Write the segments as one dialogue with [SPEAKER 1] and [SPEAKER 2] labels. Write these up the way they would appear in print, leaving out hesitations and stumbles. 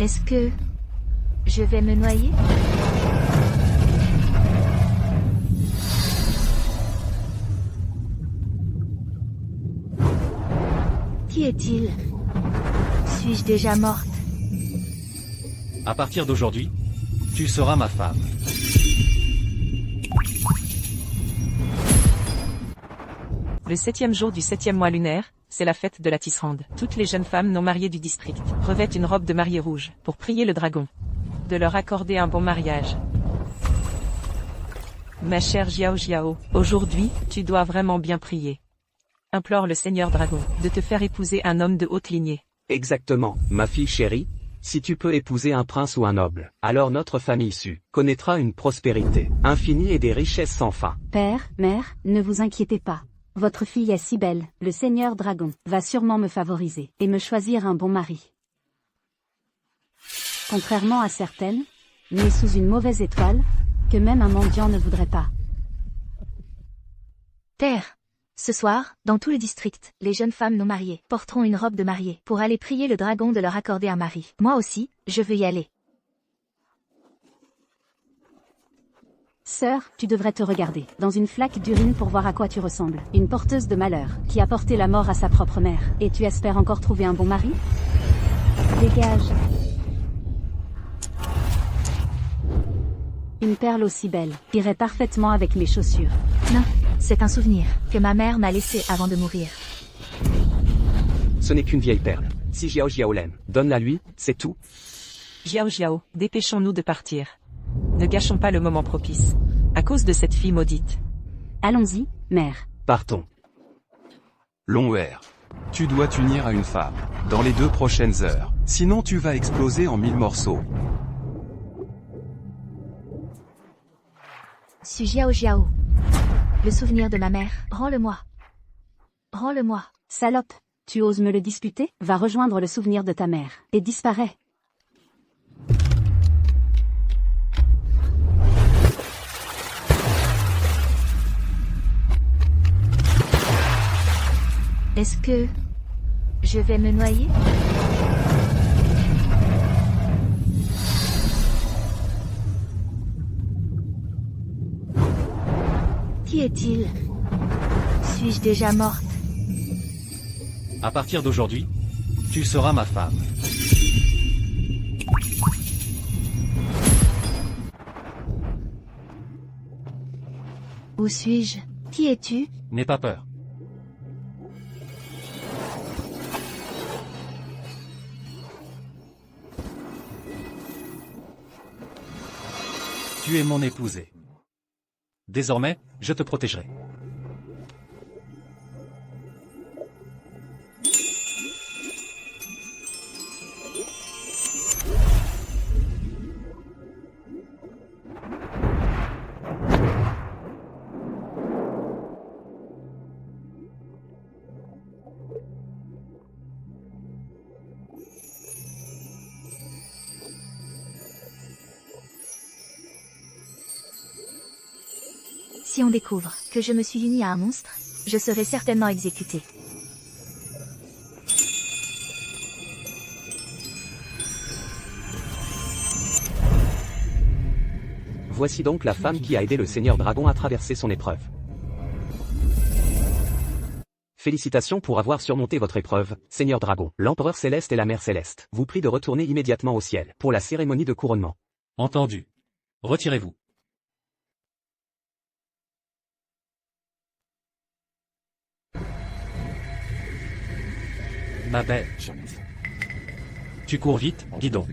[SPEAKER 1] Est-ce que je vais me noyer? Qui est-il? Suis-je déjà morte?
[SPEAKER 2] À partir d'aujourd'hui, tu seras ma femme.
[SPEAKER 3] Le 7e jour du 7e mois lunaire, c'est la fête de la Tisserande. Toutes les jeunes femmes non mariées du district revêtent une robe de mariée rouge pour prier le dragon de leur accorder un bon mariage. Ma chère Jiao Jiao, aujourd'hui, tu dois vraiment bien prier. Implore le Seigneur Dragon de te faire épouser un homme de haute lignée.
[SPEAKER 4] Exactement, ma fille chérie. Si tu peux épouser un prince ou un noble, alors notre famille issue connaîtra une prospérité infinie et des richesses sans fin.
[SPEAKER 5] Père, mère, ne vous inquiétez pas. Votre fille est si belle, le Seigneur Dragon va sûrement me favoriser et me choisir un bon mari. Contrairement à certaines, nées sous une mauvaise étoile, que même un mendiant ne voudrait pas.
[SPEAKER 1] Terre. Ce soir, dans tout le district, les jeunes femmes non mariées porteront une robe de mariée pour aller prier le dragon de leur accorder un mari. Moi aussi, je veux y aller.
[SPEAKER 5] Sœur, tu devrais te regarder dans une flaque d'urine pour voir à quoi tu ressembles. Une porteuse de malheur, qui a porté la mort à sa propre mère. Et tu espères encore trouver un bon mari? Dégage. Une perle aussi belle irait parfaitement avec mes chaussures.
[SPEAKER 1] Non, c'est un souvenir que ma mère m'a laissé avant de mourir.
[SPEAKER 4] Ce n'est qu'une vieille perle. Si Jiao Jiao l'aime, donne-la lui, c'est tout.
[SPEAKER 3] Jiao Jiao, dépêchons-nous de partir. Ne gâchons pas le moment propice. À cause de cette fille maudite.
[SPEAKER 5] Allons-y, mère.
[SPEAKER 4] Partons.
[SPEAKER 6] Longwear. Tu dois t'unir à une femme, dans les 2 prochaines heures. Sinon tu vas exploser en 1000 morceaux.
[SPEAKER 1] Suis Jiao Jiao. Le souvenir de ma mère, rends-le-moi. Rends-le-moi.
[SPEAKER 5] Salope, tu oses me le disputer? Va rejoindre le souvenir de ta mère, et disparais.
[SPEAKER 1] Est-ce que je vais me noyer? Qui est-il? Suis-je déjà morte?
[SPEAKER 2] À partir d'aujourd'hui, tu seras ma femme.
[SPEAKER 1] Où suis-je? Qui es-tu?
[SPEAKER 2] N'aie pas peur. Tu es mon épousée. Désormais, je te protégerai.
[SPEAKER 1] Si on découvre que je me suis unie à un monstre, je serai certainement exécutée.
[SPEAKER 4] Voici donc la femme qui a aidé le Seigneur Dragon à traverser son épreuve. Félicitations pour avoir surmonté votre épreuve, Seigneur Dragon. L'Empereur Céleste et la Mère Céleste vous prient de retourner immédiatement au ciel pour la cérémonie de couronnement.
[SPEAKER 2] Entendu. Retirez-vous. Ma belle. Tu cours vite, dis donc.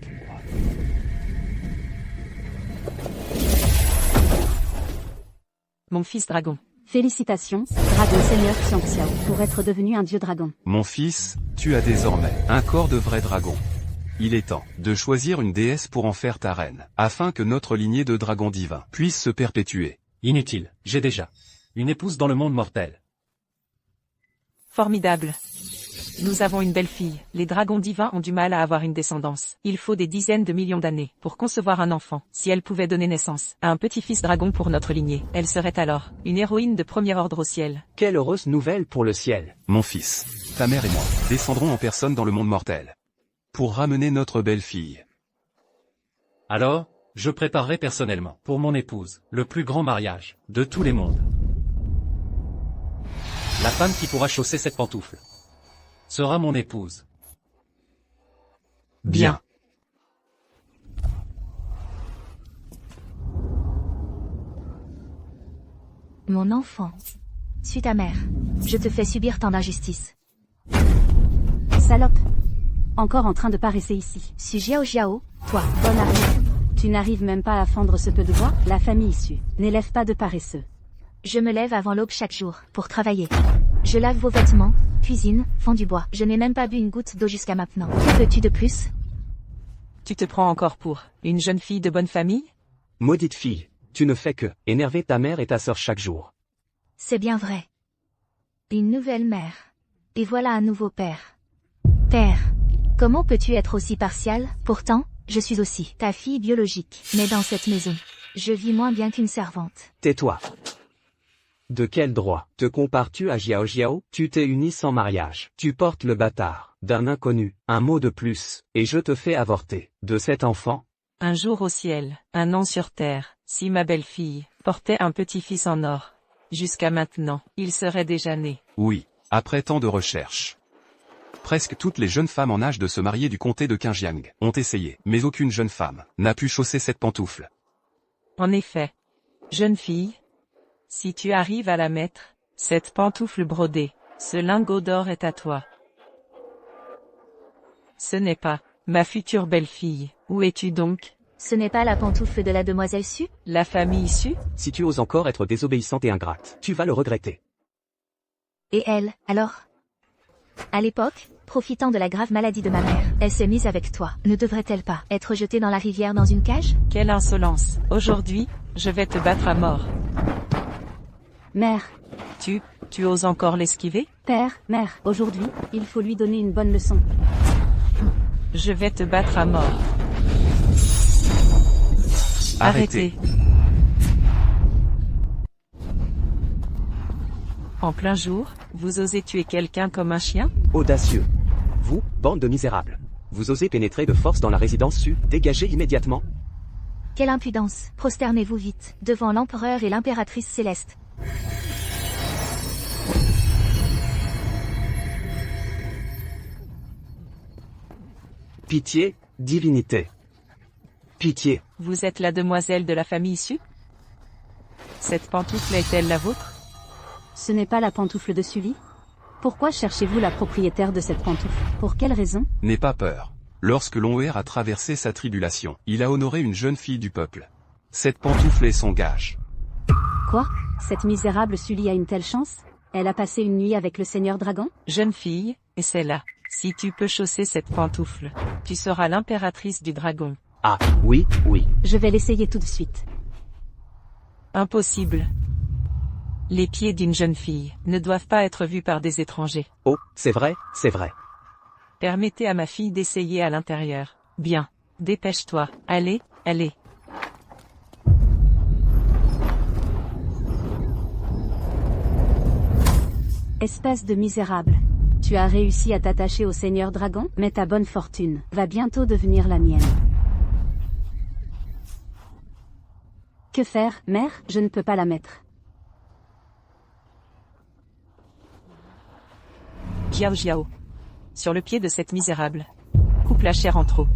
[SPEAKER 3] Mon fils dragon.
[SPEAKER 5] Félicitations, Dragon Seigneur Xiangxiao, pour être devenu un dieu dragon.
[SPEAKER 6] Mon fils, tu as désormais un corps de vrai dragon. Il est temps de choisir une déesse pour en faire ta reine, afin que notre lignée de dragons divins puisse se perpétuer.
[SPEAKER 2] Inutile, j'ai déjà une épouse dans le monde mortel.
[SPEAKER 3] Formidable. Nous avons une belle fille. Les dragons divins ont du mal à avoir une descendance. Il faut des dizaines de millions d'années pour concevoir un enfant. Si elle pouvait donner naissance à un petit-fils dragon pour notre lignée, elle serait alors une héroïne de premier ordre au ciel.
[SPEAKER 4] Quelle heureuse nouvelle pour le ciel.
[SPEAKER 6] Mon fils, ta mère et moi descendrons en personne dans le monde mortel. Pour ramener notre belle fille.
[SPEAKER 2] Alors, je préparerai personnellement, pour mon épouse, le plus grand mariage de tous les mondes. La femme qui pourra chausser cette pantoufle sera mon épouse.
[SPEAKER 4] Bien.
[SPEAKER 1] Mon enfant. Suis ta mère. Je te fais subir tant d'injustices.
[SPEAKER 5] Salope. Encore en train de paresser ici.
[SPEAKER 1] Suis Jiao Jiao, toi.
[SPEAKER 5] Bonne arrive. Tu n'arrives même pas à fendre ce peu de bois? La famille issue. N'élève pas de paresseux.
[SPEAKER 1] Je me lève avant l'aube chaque jour, pour travailler. Je lave vos vêtements, cuisine, fends du bois. Je n'ai même pas bu une goutte d'eau jusqu'à maintenant. Que veux-tu de plus?
[SPEAKER 3] Tu te prends encore pour une jeune fille de bonne famille?
[SPEAKER 4] Maudite fille, tu ne fais que énerver ta mère et ta sœur chaque jour.
[SPEAKER 1] C'est bien vrai. Une nouvelle mère. Et voilà un nouveau père. Père. Comment peux-tu être aussi partial? Pourtant, je suis aussi ta fille biologique. Mais dans cette maison, je vis moins bien qu'une servante.
[SPEAKER 4] Tais-toi. De quel droit te compares-tu à Jiao Jiao? Tu t'es uni sans mariage. Tu portes le bâtard d'un inconnu, un mot de plus, et je te fais avorter de cet enfant.
[SPEAKER 3] Un jour au ciel, un an sur terre, si ma belle-fille portait un petit-fils en or. Jusqu'à maintenant, il serait déjà né.
[SPEAKER 6] Oui, après tant de recherches. Presque toutes les jeunes femmes en âge de se marier du comté de Qinjiang ont essayé, mais aucune jeune femme n'a pu chausser cette pantoufle.
[SPEAKER 3] En effet. Jeune fille, si tu arrives à la mettre, cette pantoufle brodée, ce lingot d'or est à toi. Ce n'est pas ma future belle-fille. Où es-tu donc?
[SPEAKER 1] Ce n'est pas la pantoufle de la demoiselle Su?
[SPEAKER 3] La famille issue?
[SPEAKER 4] Si tu oses encore être désobéissante et ingrate, tu vas le regretter.
[SPEAKER 1] Et elle, alors? À l'époque, profitant de la grave maladie de ma mère, elle s'est mise avec toi. Ne devrait-elle pas être jetée dans la rivière dans une cage?
[SPEAKER 3] Quelle insolence. Aujourd'hui, je vais te battre à mort.
[SPEAKER 5] Mère.
[SPEAKER 3] Tu oses encore l'esquiver?
[SPEAKER 5] Père, mère. Aujourd'hui, il faut lui donner une bonne leçon.
[SPEAKER 3] Je vais te battre à mort.
[SPEAKER 6] Arrêtez.
[SPEAKER 3] En plein jour, vous osez tuer quelqu'un comme un chien?
[SPEAKER 4] Audacieux. Vous, bande de misérables. Vous osez pénétrer de force dans la résidence Su, dégagez immédiatement.
[SPEAKER 1] Quelle impudence! Prosternez-vous vite, devant l'empereur et l'impératrice céleste.
[SPEAKER 4] Pitié, divinité. Pitié.
[SPEAKER 3] Vous êtes la demoiselle de la famille issue? Cette pantoufle est-elle la vôtre?
[SPEAKER 5] Ce n'est pas la pantoufle de Sully? Pourquoi cherchez-vous la propriétaire de cette pantoufle? Pour quelle raison?
[SPEAKER 6] N'aie pas peur. Lorsque l'Onwer a traversé sa tribulation, il a honoré une jeune fille du peuple. Cette pantoufle est son gage.
[SPEAKER 5] Quoi? Cette misérable Sully a une telle chance? Elle a passé une nuit avec le Seigneur Dragon?
[SPEAKER 3] Jeune fille, et c'est là. Si tu peux chausser cette pantoufle, tu seras l'impératrice du dragon.
[SPEAKER 4] Ah, oui, oui.
[SPEAKER 5] Je vais l'essayer tout de suite.
[SPEAKER 3] Impossible. Les pieds d'une jeune fille ne doivent pas être vus par des étrangers.
[SPEAKER 4] Oh, c'est vrai, c'est vrai.
[SPEAKER 3] Permettez à ma fille d'essayer à l'intérieur. Bien. Dépêche-toi. Allez, allez.
[SPEAKER 5] Espèce de misérable. Tu as réussi à t'attacher au Seigneur Dragon, mais ta bonne fortune va bientôt devenir la mienne. Que faire, mère? Je ne peux pas la mettre.
[SPEAKER 3] Jiao Jiao. Sur le pied de cette misérable. Coupe la chair en trop.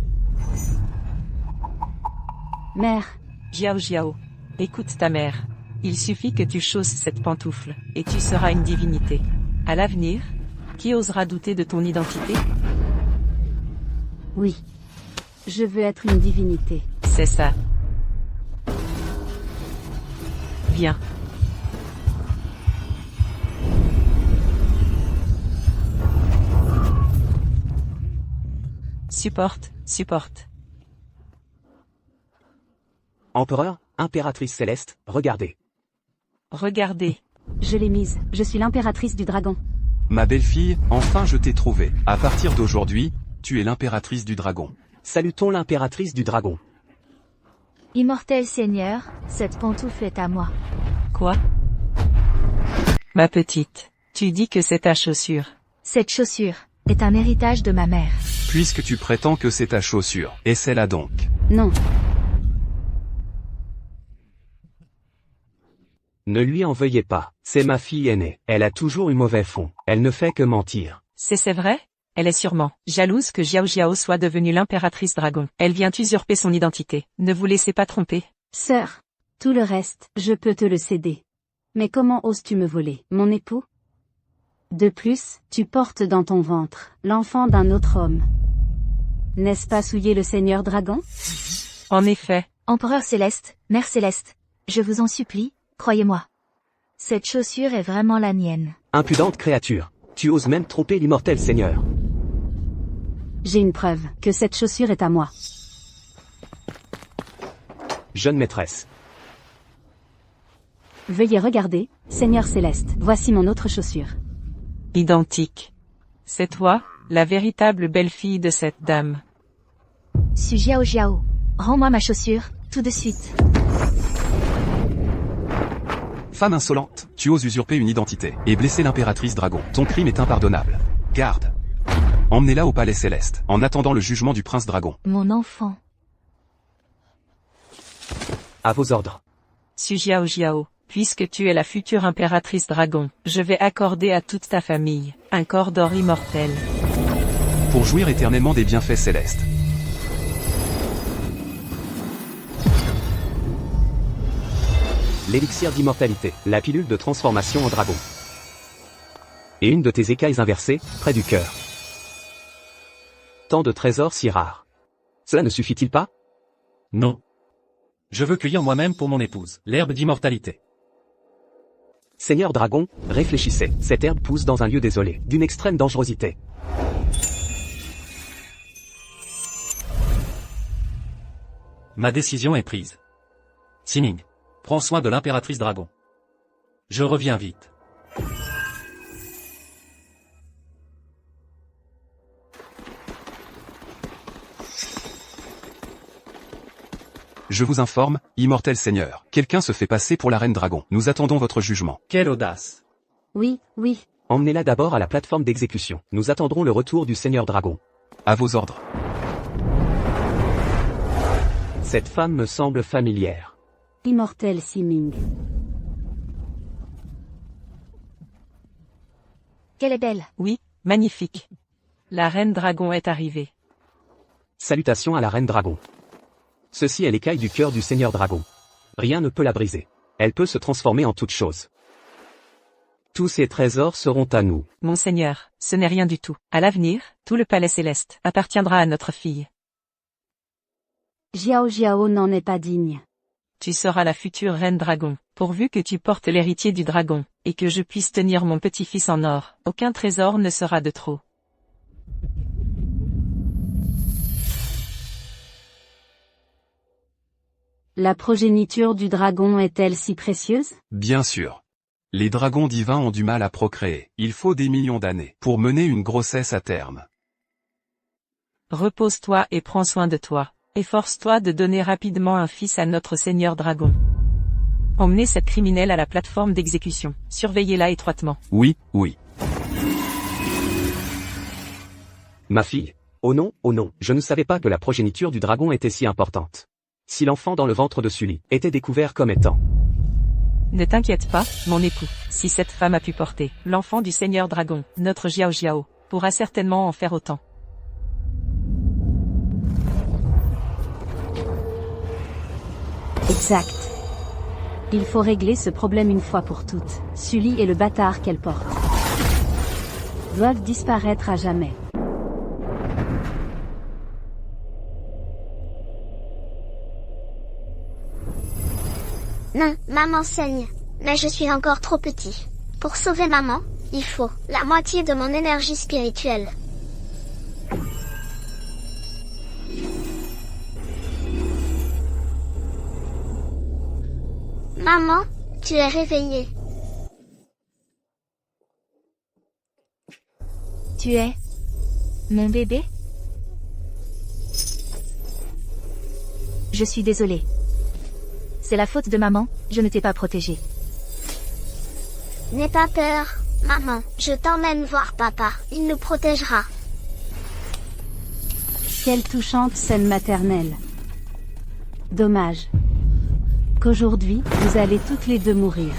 [SPEAKER 5] Mère.
[SPEAKER 3] Jiao Jiao. Écoute ta mère. Il suffit que tu chausses cette pantoufle, et tu seras une divinité. À l'avenir, qui osera douter de ton identité?
[SPEAKER 5] Oui. Je veux être une divinité.
[SPEAKER 3] C'est ça. Viens. Supporte.
[SPEAKER 4] Empereur, impératrice céleste, regardez.
[SPEAKER 3] Regardez.
[SPEAKER 5] Je l'ai mise. Je suis l'impératrice du dragon.
[SPEAKER 6] Ma belle-fille, enfin je t'ai trouvée. À partir d'aujourd'hui, tu es l'impératrice du dragon.
[SPEAKER 4] Salutons l'impératrice du dragon.
[SPEAKER 1] Immortel Seigneur, cette pantoufle est à moi.
[SPEAKER 3] Quoi? Ma petite, tu dis que c'est ta chaussure.
[SPEAKER 1] Cette chaussure est un héritage de ma mère.
[SPEAKER 6] Puisque tu prétends que c'est ta chaussure, essaie-la donc.
[SPEAKER 5] Non.
[SPEAKER 4] Ne lui en veuillez pas, c'est ma fille aînée. Elle a toujours eu mauvais fond. Elle ne fait que mentir.
[SPEAKER 3] C'est vrai? Elle est sûrement jalouse que Xiao Xiao soit devenue l'impératrice dragon. Elle vient usurper son identité. Ne vous laissez pas tromper.
[SPEAKER 5] Sœur, tout le reste, je peux te le céder. Mais comment oses-tu me voler, mon époux? De plus, tu portes dans ton ventre l'enfant d'un autre homme. N'est-ce pas souiller le Seigneur Dragon?
[SPEAKER 3] En effet.
[SPEAKER 1] Empereur Céleste, Mère Céleste, je vous en supplie, croyez-moi. Cette chaussure est vraiment la mienne.
[SPEAKER 4] Impudente créature. Tu oses même tromper l'immortel Seigneur.
[SPEAKER 5] J'ai une preuve que cette chaussure est à moi.
[SPEAKER 4] Jeune maîtresse.
[SPEAKER 5] Veuillez regarder, Seigneur Céleste, voici mon autre chaussure.
[SPEAKER 3] Identique. C'est toi, la véritable belle-fille de cette dame.
[SPEAKER 1] Su Xiao Xiao, rends-moi ma chaussure, tout de suite.
[SPEAKER 6] Femme insolente, tu oses usurper une identité et blesser l'impératrice dragon. Ton crime est impardonnable. Garde. Emmenez-la au palais céleste, en attendant le jugement du prince dragon.
[SPEAKER 1] Mon enfant.
[SPEAKER 4] À vos ordres.
[SPEAKER 3] Su Xiao Xiao, puisque tu es la future impératrice dragon, je vais accorder à toute ta famille un corps d'or immortel.
[SPEAKER 6] Pour jouir éternellement des bienfaits célestes.
[SPEAKER 4] L'élixir d'immortalité, la pilule de transformation en dragon. Et une de tes écailles inversées, près du cœur. Tant de trésors si rares. Cela ne suffit-il pas?
[SPEAKER 2] Non. Je veux cueillir moi-même pour mon épouse, l'herbe d'immortalité.
[SPEAKER 4] Seigneur Dragon, réfléchissez, cette herbe pousse dans un lieu désolé, d'une extrême dangerosité.
[SPEAKER 2] Ma décision est prise. Sining, prends soin de l'impératrice dragon. Je reviens vite.
[SPEAKER 6] Je vous informe, immortel seigneur, quelqu'un se fait passer pour la reine dragon. Nous attendons votre jugement.
[SPEAKER 2] Quelle audace!
[SPEAKER 5] Oui, oui.
[SPEAKER 4] Emmenez-la d'abord à la plateforme d'exécution. Nous attendrons le retour du Seigneur Dragon.
[SPEAKER 6] À vos ordres.
[SPEAKER 4] Cette femme me semble familière.
[SPEAKER 5] Immortel Siming.
[SPEAKER 1] Qu'elle est belle.
[SPEAKER 3] Oui, magnifique. La reine dragon est arrivée.
[SPEAKER 4] Salutations à la reine Dragon. Ceci est l'écaille du cœur du Seigneur Dragon. Rien ne peut la briser. Elle peut se transformer en toute chose. Tous ces trésors seront à nous.
[SPEAKER 3] Monseigneur, ce n'est rien du tout. À l'avenir, tout le palais céleste appartiendra à notre fille.
[SPEAKER 5] Xiao Xiao n'en est pas digne.
[SPEAKER 3] Tu seras la future reine dragon, pourvu que tu portes l'héritier du dragon, et que je puisse tenir mon petit-fils en or. Aucun trésor ne sera de trop.
[SPEAKER 5] La progéniture du dragon est-elle si précieuse?
[SPEAKER 6] Bien sûr. Les dragons divins ont du mal à procréer. Il faut des millions d'années pour mener une grossesse à terme.
[SPEAKER 3] Repose-toi et prends soin de toi. Efforce-toi de donner rapidement un fils à notre Seigneur Dragon. Emmenez cette criminelle à la plateforme d'exécution. Surveillez-la étroitement.
[SPEAKER 6] Oui, oui.
[SPEAKER 4] Ma fille. Oh non, je ne savais pas que la progéniture du dragon était si importante. Si l'enfant dans le ventre de Sully était découvert comme étant...
[SPEAKER 3] Ne t'inquiète pas, mon époux. Si cette femme a pu porter l'enfant du Seigneur Dragon, notre Xiao Xiao pourra certainement en faire autant.
[SPEAKER 5] Exact. Il faut régler ce problème une fois pour toutes. Sully et le bâtard qu'elle porte doivent disparaître à jamais.
[SPEAKER 7] Non, maman saigne. Mais je suis encore trop petit. Pour sauver maman, il faut la moitié de mon énergie spirituelle. Maman, tu es réveillée.
[SPEAKER 1] Tu es mon bébé? Je suis désolée. C'est la faute de maman, je ne t'ai pas protégée.
[SPEAKER 7] N'aie pas peur, maman. Je t'emmène voir papa. Il nous protégera.
[SPEAKER 5] Quelle touchante scène maternelle. Dommage qu'aujourd'hui, vous allez toutes les deux mourir.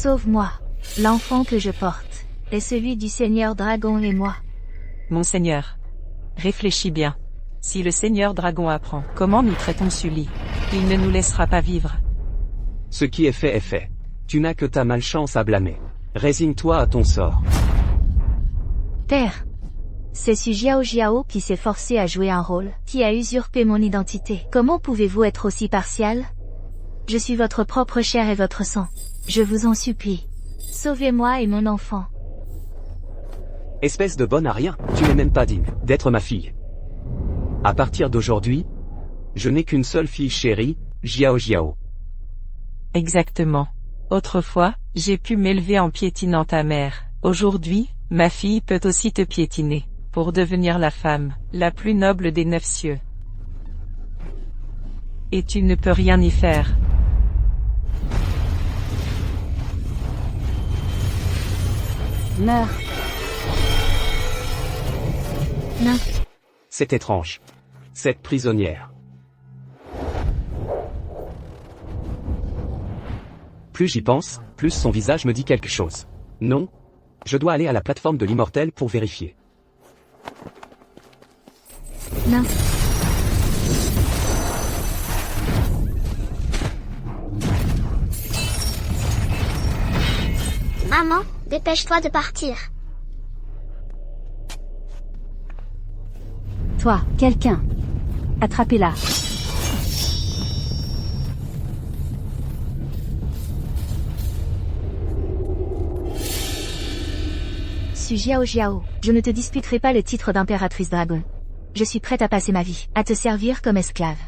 [SPEAKER 1] Sauve-moi. L'enfant que je porte est celui du Seigneur Dragon et moi.
[SPEAKER 3] Mon Seigneur. Réfléchis bien. Si le Seigneur Dragon apprend comment nous traitons Sully, il ne nous laissera pas vivre.
[SPEAKER 4] Ce qui est fait est fait. Tu n'as que ta malchance à blâmer. Résigne-toi à ton sort.
[SPEAKER 1] Père. C'est ce Jiao Jiao qui s'est forcé à jouer un rôle, qui a usurpé mon identité. Comment pouvez-vous être aussi partial? Je suis votre propre chair et votre sang. Je vous en supplie. Sauvez-moi et mon enfant.
[SPEAKER 4] Espèce de bonne à rien, tu n'es même pas digne d'être ma fille. À partir d'aujourd'hui, je n'ai qu'une seule fille chérie, Jiao Jiao.
[SPEAKER 3] Exactement. Autrefois, j'ai pu m'élever en piétinant ta mère. Aujourd'hui, ma fille peut aussi te piétiner, pour devenir la femme, la plus noble des 9 cieux. Et tu ne peux rien y faire.
[SPEAKER 5] Meurs.
[SPEAKER 1] Non.
[SPEAKER 4] C'est étrange. Cette prisonnière. Plus j'y pense, plus son visage me dit quelque chose. Non. Je dois aller à la plateforme de l'immortel pour vérifier.
[SPEAKER 1] Non.
[SPEAKER 7] Maman, dépêche-toi de partir.
[SPEAKER 5] Toi, quelqu'un. Attrapez-la.
[SPEAKER 1] Su Jiao Jiao, je ne te disputerai pas le titre d'impératrice dragon. Je suis prête à passer ma vie, à te servir comme esclave.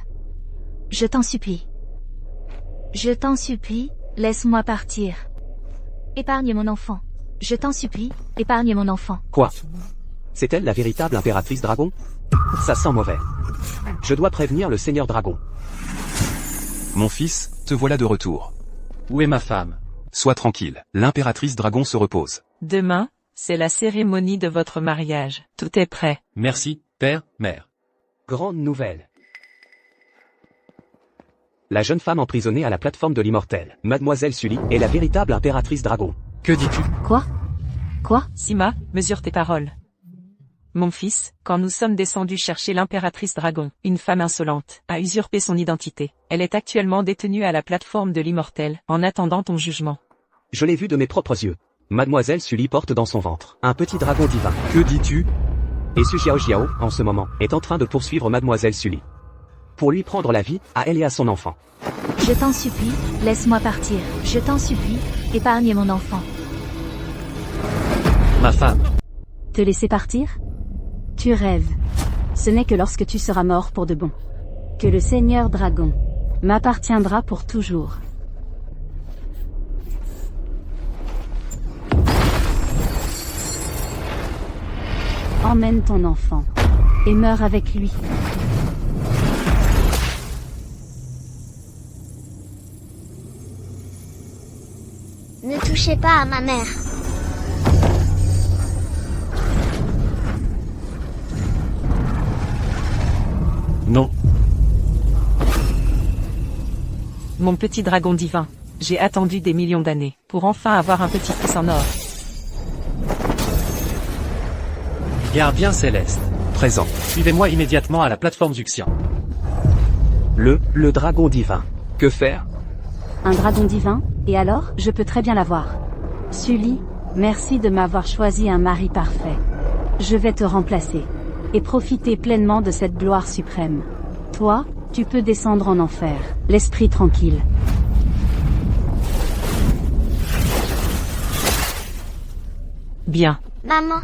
[SPEAKER 1] Je t'en supplie. Je t'en supplie, laisse-moi partir. Épargne mon enfant. Je t'en supplie, épargne mon enfant.
[SPEAKER 4] Quoi? C'est elle la véritable impératrice dragon? Ça sent mauvais. Je dois prévenir le Seigneur Dragon.
[SPEAKER 6] Mon fils, te voilà de retour.
[SPEAKER 2] Où est ma femme?
[SPEAKER 6] Sois tranquille, l'impératrice dragon se repose.
[SPEAKER 3] Demain, c'est la cérémonie de votre mariage. Tout est prêt.
[SPEAKER 2] Merci, père, mère.
[SPEAKER 4] Grande nouvelle. La jeune femme emprisonnée à la plateforme de l'immortel, Mademoiselle Sully, est la véritable impératrice dragon.
[SPEAKER 2] Que dis-tu?
[SPEAKER 5] Quoi? Quoi?
[SPEAKER 3] Sima, mesure tes paroles. Mon fils, quand nous sommes descendus chercher l'impératrice dragon, une femme insolente, a usurpé son identité. Elle est actuellement détenue à la plateforme de l'immortel, en attendant ton jugement.
[SPEAKER 4] Je l'ai vu de mes propres yeux. Mademoiselle Sully porte dans son ventre un petit dragon divin.
[SPEAKER 6] Que dis-tu?
[SPEAKER 4] Et Su Jiao Jiao, en ce moment, est en train de poursuivre Mademoiselle Sully. Pour lui prendre la vie, à elle et à son enfant.
[SPEAKER 1] Je t'en supplie, laisse-moi partir. Je t'en supplie, épargne mon enfant.
[SPEAKER 2] Ma femme.
[SPEAKER 5] Te laisser partir? Tu rêves. Ce n'est que lorsque tu seras mort pour de bon que le Seigneur Dragon m'appartiendra pour toujours. Emmène ton enfant et meurs avec lui.
[SPEAKER 7] Ne touchez pas à ma mère.
[SPEAKER 2] Non.
[SPEAKER 3] Mon petit dragon divin, j'ai attendu des millions d'années, pour enfin avoir un petit fils en or.
[SPEAKER 2] Gardien céleste.
[SPEAKER 6] Présent.
[SPEAKER 2] Suivez-moi immédiatement à la plateforme Zuxian.
[SPEAKER 4] Le dragon divin. Que faire?
[SPEAKER 5] Un dragon divin, et alors, je peux très bien l'avoir. Sully, merci de m'avoir choisi un mari parfait. Je vais te remplacer. Et profiter pleinement de cette gloire suprême. Toi, tu peux descendre en enfer, l'esprit tranquille.
[SPEAKER 3] Bien.
[SPEAKER 7] Maman.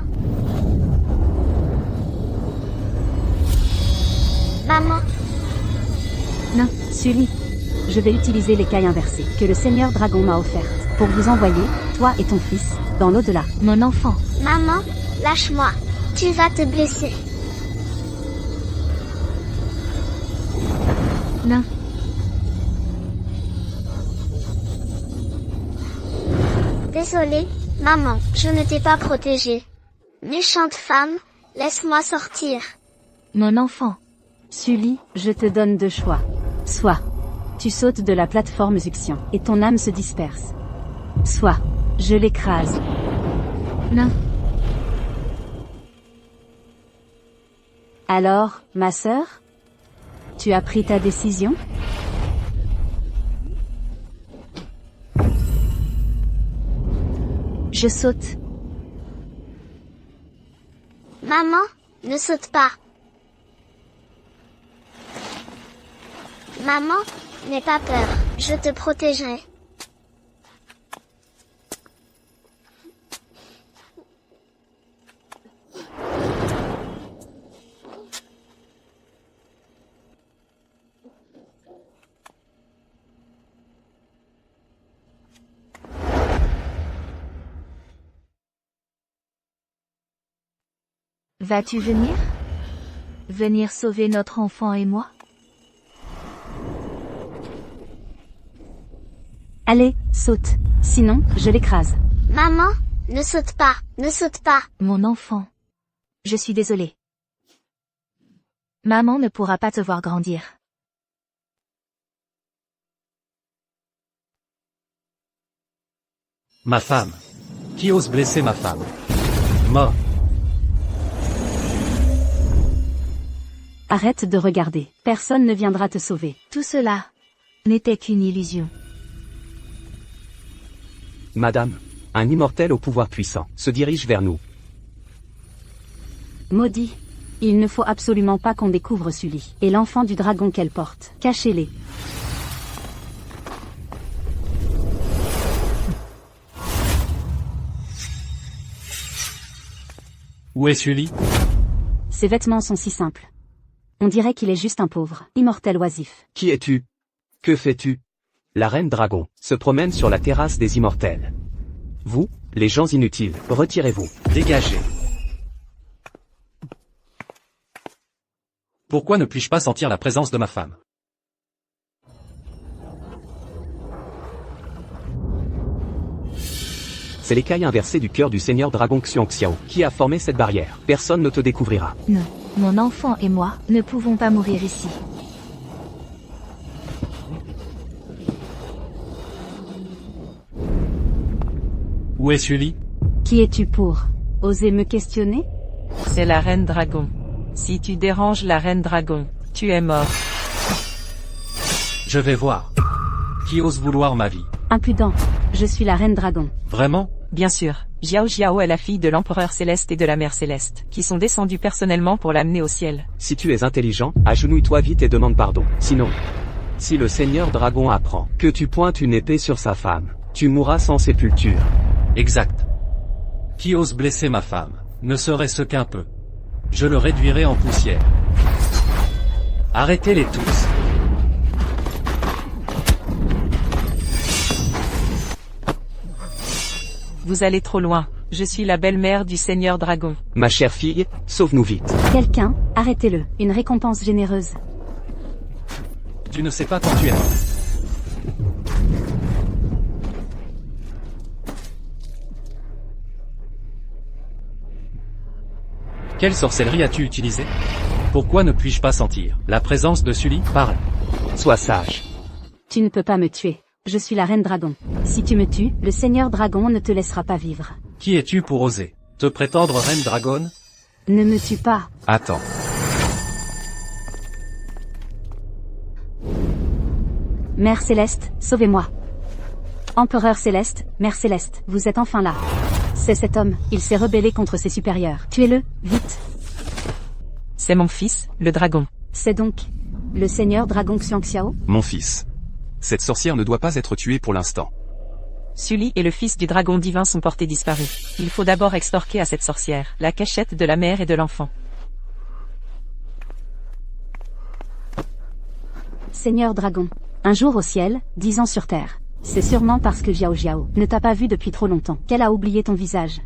[SPEAKER 7] Maman.
[SPEAKER 5] Non, Sully. Je vais utiliser l'écaille inversée que le Seigneur Dragon m'a offerte pour vous envoyer, toi et ton fils, dans l'au-delà.
[SPEAKER 1] Mon enfant.
[SPEAKER 7] Maman, lâche-moi. Tu vas te blesser.
[SPEAKER 1] Non.
[SPEAKER 7] Désolée, maman, je ne t'ai pas protégée. Méchante femme, laisse-moi sortir.
[SPEAKER 1] Mon enfant.
[SPEAKER 5] Sully, je te donne deux choix. Soit tu sautes de la plateforme Zuxian et ton âme se disperse. Soit. Je l'écrase.
[SPEAKER 1] Non.
[SPEAKER 5] Alors, ma sœur? Tu as pris ta décision?
[SPEAKER 1] Je saute.
[SPEAKER 7] Maman, ne saute pas. Maman, n'aie pas peur, je te protégerai.
[SPEAKER 1] Vas-tu venir? Venir sauver notre enfant et moi?
[SPEAKER 5] Allez, saute. Sinon, je l'écrase.
[SPEAKER 7] Maman, ne saute pas, ne saute pas.
[SPEAKER 1] Mon enfant. Je suis désolée. Maman ne pourra pas te voir grandir.
[SPEAKER 2] Ma femme. Qui ose blesser ma femme? Mort.
[SPEAKER 5] Arrête de regarder. Personne ne viendra te sauver.
[SPEAKER 1] Tout cela n'était qu'une illusion.
[SPEAKER 4] Madame, un immortel au pouvoir puissant se dirige vers nous.
[SPEAKER 5] Maudit. Il ne faut absolument pas qu'on découvre Sully et l'enfant du dragon qu'elle porte. Cachez-les.
[SPEAKER 2] Où est Sully?
[SPEAKER 5] Ses vêtements sont si simples. On dirait qu'il est juste un pauvre, immortel oisif.
[SPEAKER 4] Qui es-tu? Que fais-tu? La reine dragon se promène sur la terrasse des immortels. Vous, les gens inutiles, retirez-vous.
[SPEAKER 2] Dégagez. Pourquoi ne puis-je pas sentir la présence de ma femme?
[SPEAKER 4] C'est l'écaille inversée du cœur du seigneur dragon Xiao qui a formé cette barrière. Personne ne te découvrira.
[SPEAKER 1] Non. Mon enfant et moi ne pouvons pas mourir ici.
[SPEAKER 2] Où est Sully?
[SPEAKER 5] Qui es-tu pour oser me questionner?
[SPEAKER 3] C'est la reine dragon. Si tu déranges la reine dragon, tu es mort.
[SPEAKER 2] Je vais voir. Qui ose vouloir ma vie?
[SPEAKER 5] Impudent. Je suis la reine dragon.
[SPEAKER 2] Vraiment?
[SPEAKER 3] Bien sûr, Jiao Jiao est la fille de l'empereur céleste et de la mère céleste, qui sont descendus personnellement pour l'amener au ciel.
[SPEAKER 4] Si tu es intelligent, agenouille-toi vite et demande pardon. Sinon, si le seigneur dragon apprend que tu pointes une épée sur sa femme, tu mourras sans sépulture.
[SPEAKER 2] Exact. Qui ose blesser ma femme, ne serait-ce qu'un peu. Je le réduirai en poussière. Arrêtez-les tous.
[SPEAKER 3] Vous allez trop loin. Je suis la belle-mère du Seigneur Dragon.
[SPEAKER 4] Ma chère fille, sauve-nous vite.
[SPEAKER 5] Quelqu'un, arrêtez-le. Une récompense généreuse.
[SPEAKER 2] Tu ne sais pas quand tu es mort. Quelle sorcellerie as-tu utilisée? Pourquoi ne puis-je pas sentir la présence de Sully? Parle.
[SPEAKER 4] Sois sage.
[SPEAKER 5] Tu ne peux pas me tuer. Je suis la reine dragon. Si tu me tues, le seigneur dragon ne te laissera pas vivre.
[SPEAKER 2] Qui es-tu pour oser te prétendre reine dragonne?
[SPEAKER 5] Ne me tue pas.
[SPEAKER 6] Attends.
[SPEAKER 5] Mère céleste, sauvez-moi. Empereur céleste, mère céleste, vous êtes enfin là. C'est cet homme, il s'est rebellé contre ses supérieurs. Tuez-le, vite.
[SPEAKER 3] C'est mon fils, le dragon.
[SPEAKER 5] C'est donc le seigneur dragon Xiao?
[SPEAKER 6] Mon fils. Cette sorcière ne doit pas être tuée pour l'instant.
[SPEAKER 3] Sully et le fils du dragon divin sont portés disparus. Il faut d'abord extorquer à cette sorcière la cachette de la mère et de l'enfant.
[SPEAKER 5] Seigneur dragon. Un jour au ciel, 10 ans sur terre. C'est sûrement parce que Jiao Jiao ne t'a pas vu depuis trop longtemps qu'elle a oublié ton visage.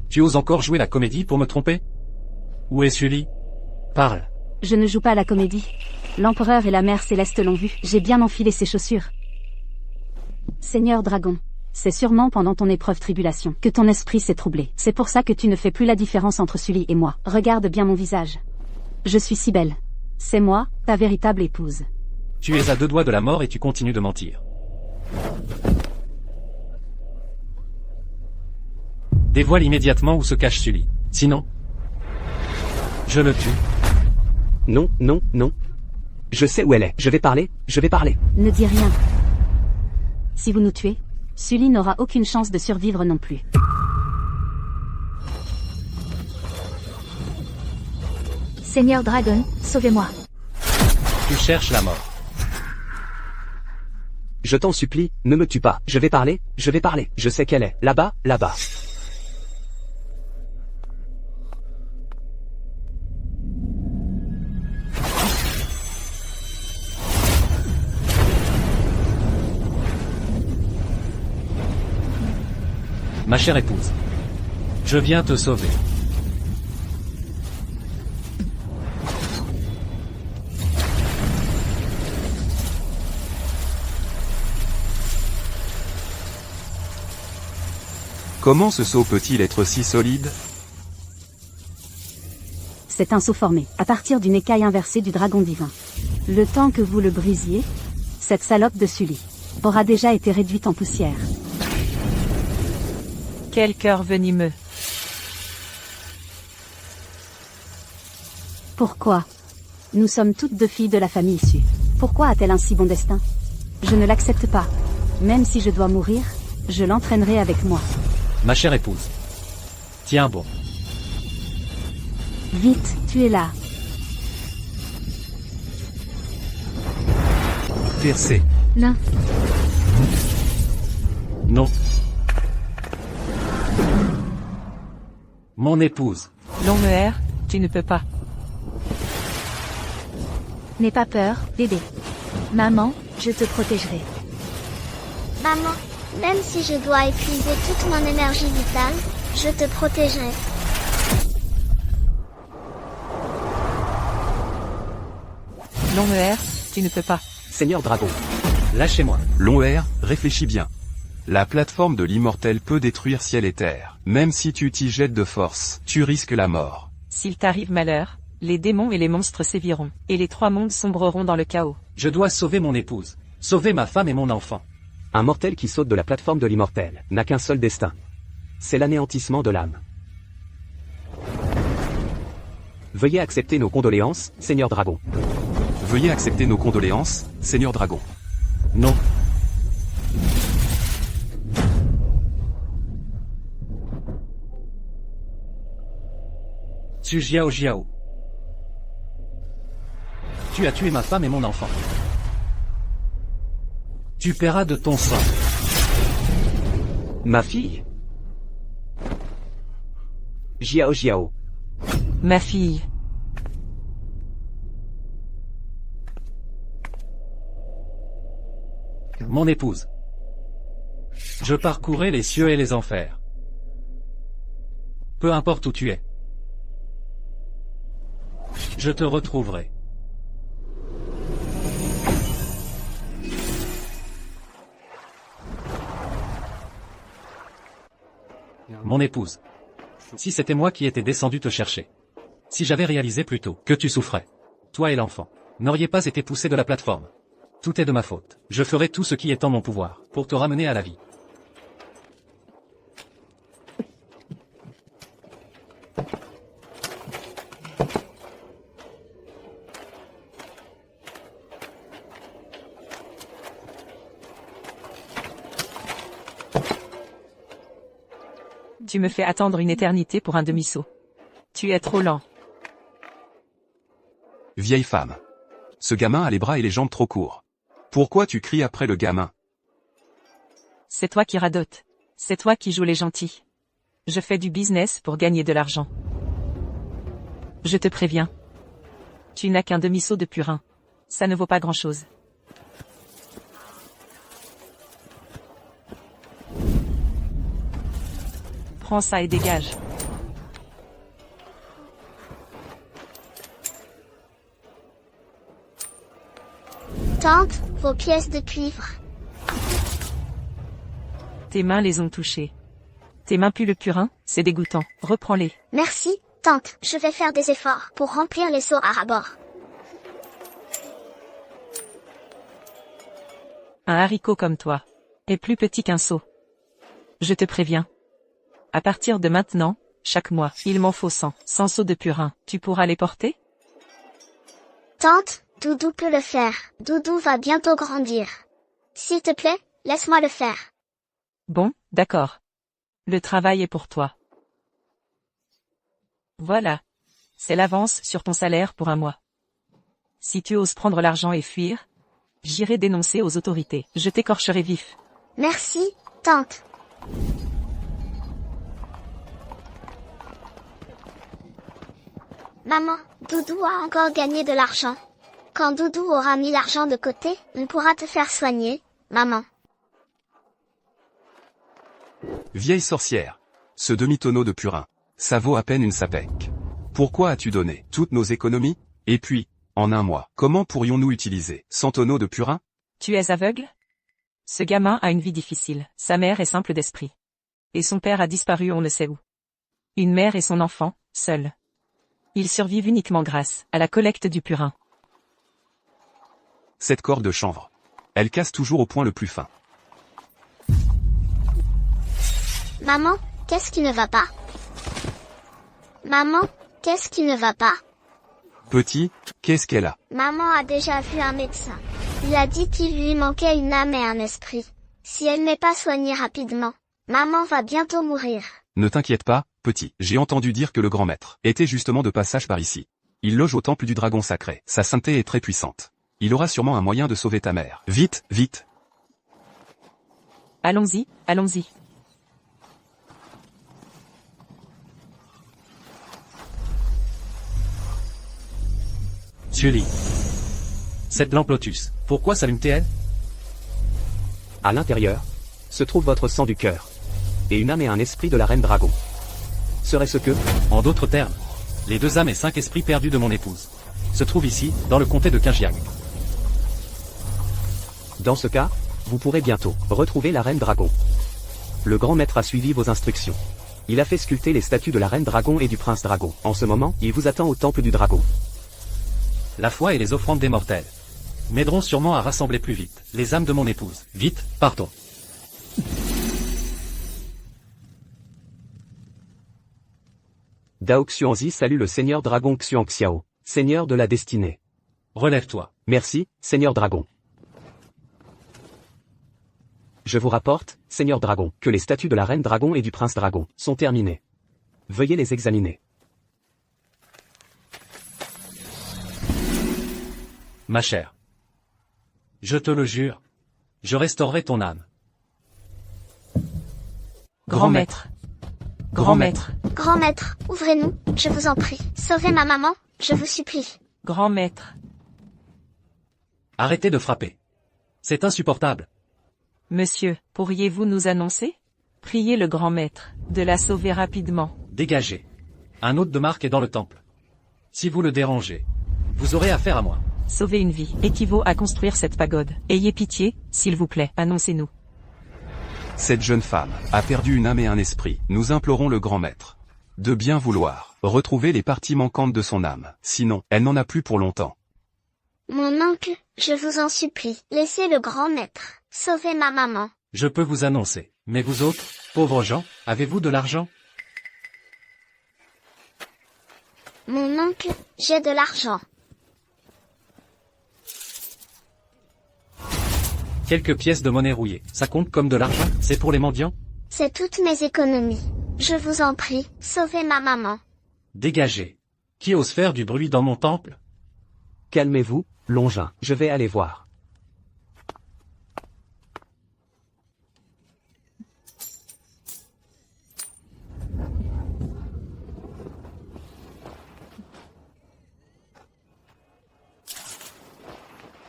[SPEAKER 2] Tu oses encore jouer la comédie pour me tromper? Où est Sully? Parle.
[SPEAKER 5] Je ne joue pas à la comédie. L'empereur et la mère céleste l'ont vu, j'ai bien enfilé ses chaussures. Seigneur dragon. C'est sûrement pendant ton épreuve tribulation que ton esprit s'est troublé. C'est pour ça que tu ne fais plus la différence entre Sully et moi. Regarde bien mon visage. Je suis si belle. C'est moi, ta véritable épouse.
[SPEAKER 2] Tu es à 2 doigts de la mort et tu continues de mentir. Dévoile immédiatement où se cache Sully. Sinon, je le tue.
[SPEAKER 4] Non, non, non. Je sais où elle est. Je vais parler.
[SPEAKER 5] Ne dis rien. Si vous nous tuez, Sully n'aura aucune chance de survivre non plus.
[SPEAKER 1] Seigneur Dragon, sauvez-moi.
[SPEAKER 2] Tu cherches la mort.
[SPEAKER 4] Je t'en supplie, ne me tue pas. Je vais parler. Je sais qu'elle est. Là-bas, là-bas.
[SPEAKER 2] Ma chère épouse. Je viens te sauver.
[SPEAKER 6] Comment ce seau peut-il être si solide?
[SPEAKER 5] C'est un seau formé à partir d'une écaille inversée du dragon divin. Le temps que vous le brisiez, cette salope de Sully aura déjà été réduite en poussière.
[SPEAKER 3] Quel cœur venimeux.
[SPEAKER 5] Pourquoi? Nous sommes toutes deux filles de la famille issue. Pourquoi a-t-elle un si bon destin? Je ne l'accepte pas. Même si je dois mourir, je l'entraînerai avec moi.
[SPEAKER 2] Ma chère épouse. Tiens bon.
[SPEAKER 5] Vite, tu es là.
[SPEAKER 6] Percé.
[SPEAKER 1] Non.
[SPEAKER 2] Non. Mon épouse.
[SPEAKER 3] Longmeher, tu ne peux pas.
[SPEAKER 1] N'aie pas peur, bébé. Maman, je te protégerai.
[SPEAKER 7] Maman, même si je dois épuiser toute mon énergie vitale, je te protégerai.
[SPEAKER 3] Longmeher, tu ne peux pas.
[SPEAKER 4] Seigneur Dragon.
[SPEAKER 2] Lâchez-moi.
[SPEAKER 6] Longmeher, réfléchis bien. La plateforme de l'immortel peut détruire ciel et terre. Même si tu t'y jettes de force, tu risques la mort.
[SPEAKER 3] S'il t'arrive malheur, les démons et les monstres séviront, et les trois mondes sombreront dans le chaos.
[SPEAKER 2] Je dois sauver mon épouse. Sauver ma femme et mon enfant.
[SPEAKER 4] Un mortel qui saute de la plateforme de l'immortel n'a qu'un seul destin. C'est l'anéantissement de l'âme. Veuillez accepter nos condoléances, Seigneur Dragon.
[SPEAKER 6] Veuillez accepter nos condoléances, Seigneur Dragon.
[SPEAKER 2] Non. Tu Jiao Jiao. Tu as tué ma femme et mon enfant. Tu paieras de ton sang.
[SPEAKER 4] Ma fille. Jiao Jiao.
[SPEAKER 3] Ma fille.
[SPEAKER 2] Mon épouse. Je parcourrai les cieux et les enfers. Peu importe où tu es. Je te retrouverai. Mon épouse. Si c'était moi qui étais descendu te chercher. Si j'avais réalisé plus tôt que tu souffrais. Toi et l'enfant. N'auriez pas été poussés de la plateforme. Tout est de ma faute. Je ferai tout ce qui est en mon pouvoir pour te ramener à la vie.
[SPEAKER 3] Tu me fais attendre une éternité pour un demi-saut. Tu es trop lent.
[SPEAKER 6] Vieille femme. Ce gamin a les bras et les jambes trop courts. Pourquoi tu cries après le gamin?
[SPEAKER 3] C'est toi qui radotes. C'est toi qui joues les gentils. Je fais du business pour gagner de l'argent. Je te préviens. Tu n'as qu'un demi-saut de purin. Ça ne vaut pas grand-chose. Prends ça et dégage.
[SPEAKER 7] Tante, vos pièces de cuivre.
[SPEAKER 3] Tes mains les ont touchées. Tes mains puent le purin, c'est dégoûtant. Reprends-les.
[SPEAKER 7] Merci, tante. Je vais faire des efforts pour remplir les seaux à rabord.
[SPEAKER 3] Un haricot comme toi. est plus petit qu'un seau. Je te préviens. À partir de maintenant, chaque mois, il m'en faut 100 seaux de purin. Tu pourras les porter?
[SPEAKER 7] Tante, Doudou peut le faire. Doudou va bientôt grandir. S'il te plaît, laisse-moi le faire.
[SPEAKER 3] Bon, d'accord. Le travail est pour toi. Voilà. C'est l'avance sur ton salaire pour un mois. Si tu oses prendre l'argent et fuir, j'irai dénoncer aux autorités. Je t'écorcherai vif.
[SPEAKER 7] Merci, tante. Maman, Doudou a encore gagné de l'argent. Quand Doudou aura mis l'argent de côté, on pourra te faire soigner, maman.
[SPEAKER 6] Vieille sorcière. Ce demi-tonneau de purin, ça vaut à peine une sapèque. Pourquoi as-tu donné toutes nos économies? Et puis, en un mois, comment pourrions-nous utiliser 100 tonneaux de purin?
[SPEAKER 3] Tu es aveugle? Ce gamin a une vie difficile. Sa mère est simple d'esprit. Et son père a disparu on ne sait où. Une mère et son enfant, seuls. Ils survivent uniquement grâce à la collecte du purin.
[SPEAKER 6] Cette corde de chanvre. Elle casse toujours au point le plus fin.
[SPEAKER 7] Maman, qu'est-ce qui ne va pas? Maman, qu'est-ce qui ne va pas?
[SPEAKER 6] Petit, qu'est-ce qu'elle a?
[SPEAKER 7] Maman a déjà vu un médecin. Il a dit qu'il lui manquait une âme et un esprit. Si elle n'est pas soignée rapidement, maman va bientôt mourir.
[SPEAKER 6] Ne t'inquiète pas, petit. J'ai entendu dire que le grand maître était justement de passage par ici. Il loge au temple du dragon sacré. Sa sainteté est très puissante. Il aura sûrement un moyen de sauver ta mère. Vite, vite.
[SPEAKER 3] Allons-y, allons-y.
[SPEAKER 2] Sully. Cette lampe lotus, pourquoi s'allume-t-elle?
[SPEAKER 4] À l'intérieur, se trouve votre sang du cœur. Et une âme et un esprit de la reine dragon. Serait-ce que,
[SPEAKER 2] En d'autres termes, les 2 âmes et 5 esprits perdus de mon épouse se trouvent ici, dans le comté de Kinjiang.
[SPEAKER 4] dans ce cas, vous pourrez bientôt retrouver la reine dragon. Le grand maître a suivi vos instructions. Il a fait sculpter les statues de la reine dragon et du prince dragon. En ce moment, il vous attend au temple du dragon.
[SPEAKER 2] La foi et les offrandes des mortels m'aideront sûrement à rassembler plus vite les âmes de mon épouse. Vite, partons.
[SPEAKER 4] Dao Xuanzi salue le seigneur dragon Xuan Xiao, seigneur de la destinée.
[SPEAKER 2] Relève-toi.
[SPEAKER 4] Merci, seigneur dragon. Je vous rapporte, seigneur dragon, que les statues de la reine dragon et du prince dragon sont terminées. Veuillez les examiner.
[SPEAKER 2] Ma chère. Je te le jure, je restaurerai ton âme.
[SPEAKER 3] Grand maître. Grand maître.
[SPEAKER 7] Grand maître, ouvrez-nous, je vous en prie. Sauvez ma maman, je vous supplie.
[SPEAKER 3] Grand maître.
[SPEAKER 2] Arrêtez de frapper. C'est insupportable.
[SPEAKER 3] Monsieur, pourriez-vous nous annoncer? Priez le grand maître de la sauver rapidement.
[SPEAKER 2] Dégagez. Un hôte de marque est dans le temple. Si vous le dérangez, vous aurez affaire à moi.
[SPEAKER 3] Sauver une vie équivaut à construire cette pagode. Ayez pitié, s'il vous plaît, annoncez-nous.
[SPEAKER 6] Cette jeune femme a perdu une âme et un esprit. Nous implorons le grand maître de bien vouloir retrouver les parties manquantes de son âme. Sinon, elle n'en a plus pour longtemps.
[SPEAKER 7] Mon oncle, je vous en supplie, laissez le grand maître sauver ma maman.
[SPEAKER 2] Je peux vous annoncer. Mais vous autres, pauvres gens, avez-vous de l'argent?
[SPEAKER 7] Mon oncle, j'ai de l'argent.
[SPEAKER 2] Quelques pièces de monnaie rouillée. Ça compte comme de l'argent? C'est pour les mendiants?
[SPEAKER 7] C'est toutes mes économies. Je vous en prie, sauvez ma maman.
[SPEAKER 2] Dégagez. Qui ose faire du bruit dans mon temple?
[SPEAKER 4] Calmez-vous, Longin, je vais aller voir.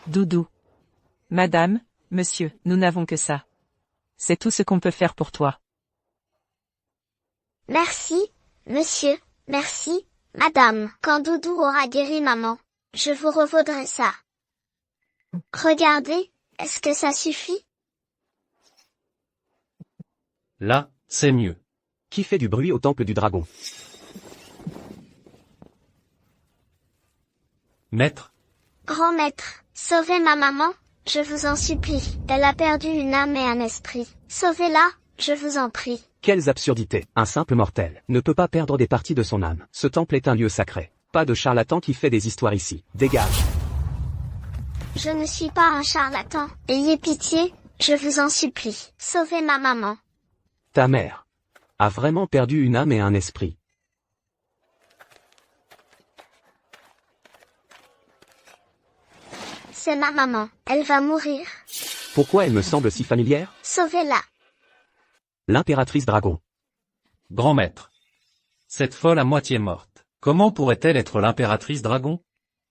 [SPEAKER 3] Doudou. Madame, monsieur, nous n'avons que ça. C'est tout ce qu'on peut faire pour toi.
[SPEAKER 7] Merci, monsieur, merci, madame. Quand Doudou aura guéri maman, je vous revaudrai ça. Regardez, est-ce que ça suffit?
[SPEAKER 2] Là, c'est mieux.
[SPEAKER 4] Qui fait du bruit au temple du dragon?
[SPEAKER 2] Maître,
[SPEAKER 7] Grand maître, sauvez ma maman, je vous en supplie. Elle a perdu une âme et un esprit. Sauvez-la, je vous en prie.
[SPEAKER 4] Quelles absurdités. Un simple mortel ne peut pas perdre des parties de son âme. Ce temple est un lieu sacré. Pas de charlatan qui fait des histoires ici. Dégage.
[SPEAKER 7] Je ne suis pas un charlatan. Ayez pitié, je vous en supplie. Sauvez ma maman.
[SPEAKER 4] Ta mère a vraiment perdu une âme et un esprit.
[SPEAKER 7] C'est ma maman. Elle va mourir.
[SPEAKER 4] Pourquoi elle me semble si familière?
[SPEAKER 7] Sauvez-la.
[SPEAKER 4] L'impératrice Dragon.
[SPEAKER 2] Grand maître. Cette folle à moitié morte. Comment pourrait-elle être l'impératrice Dragon?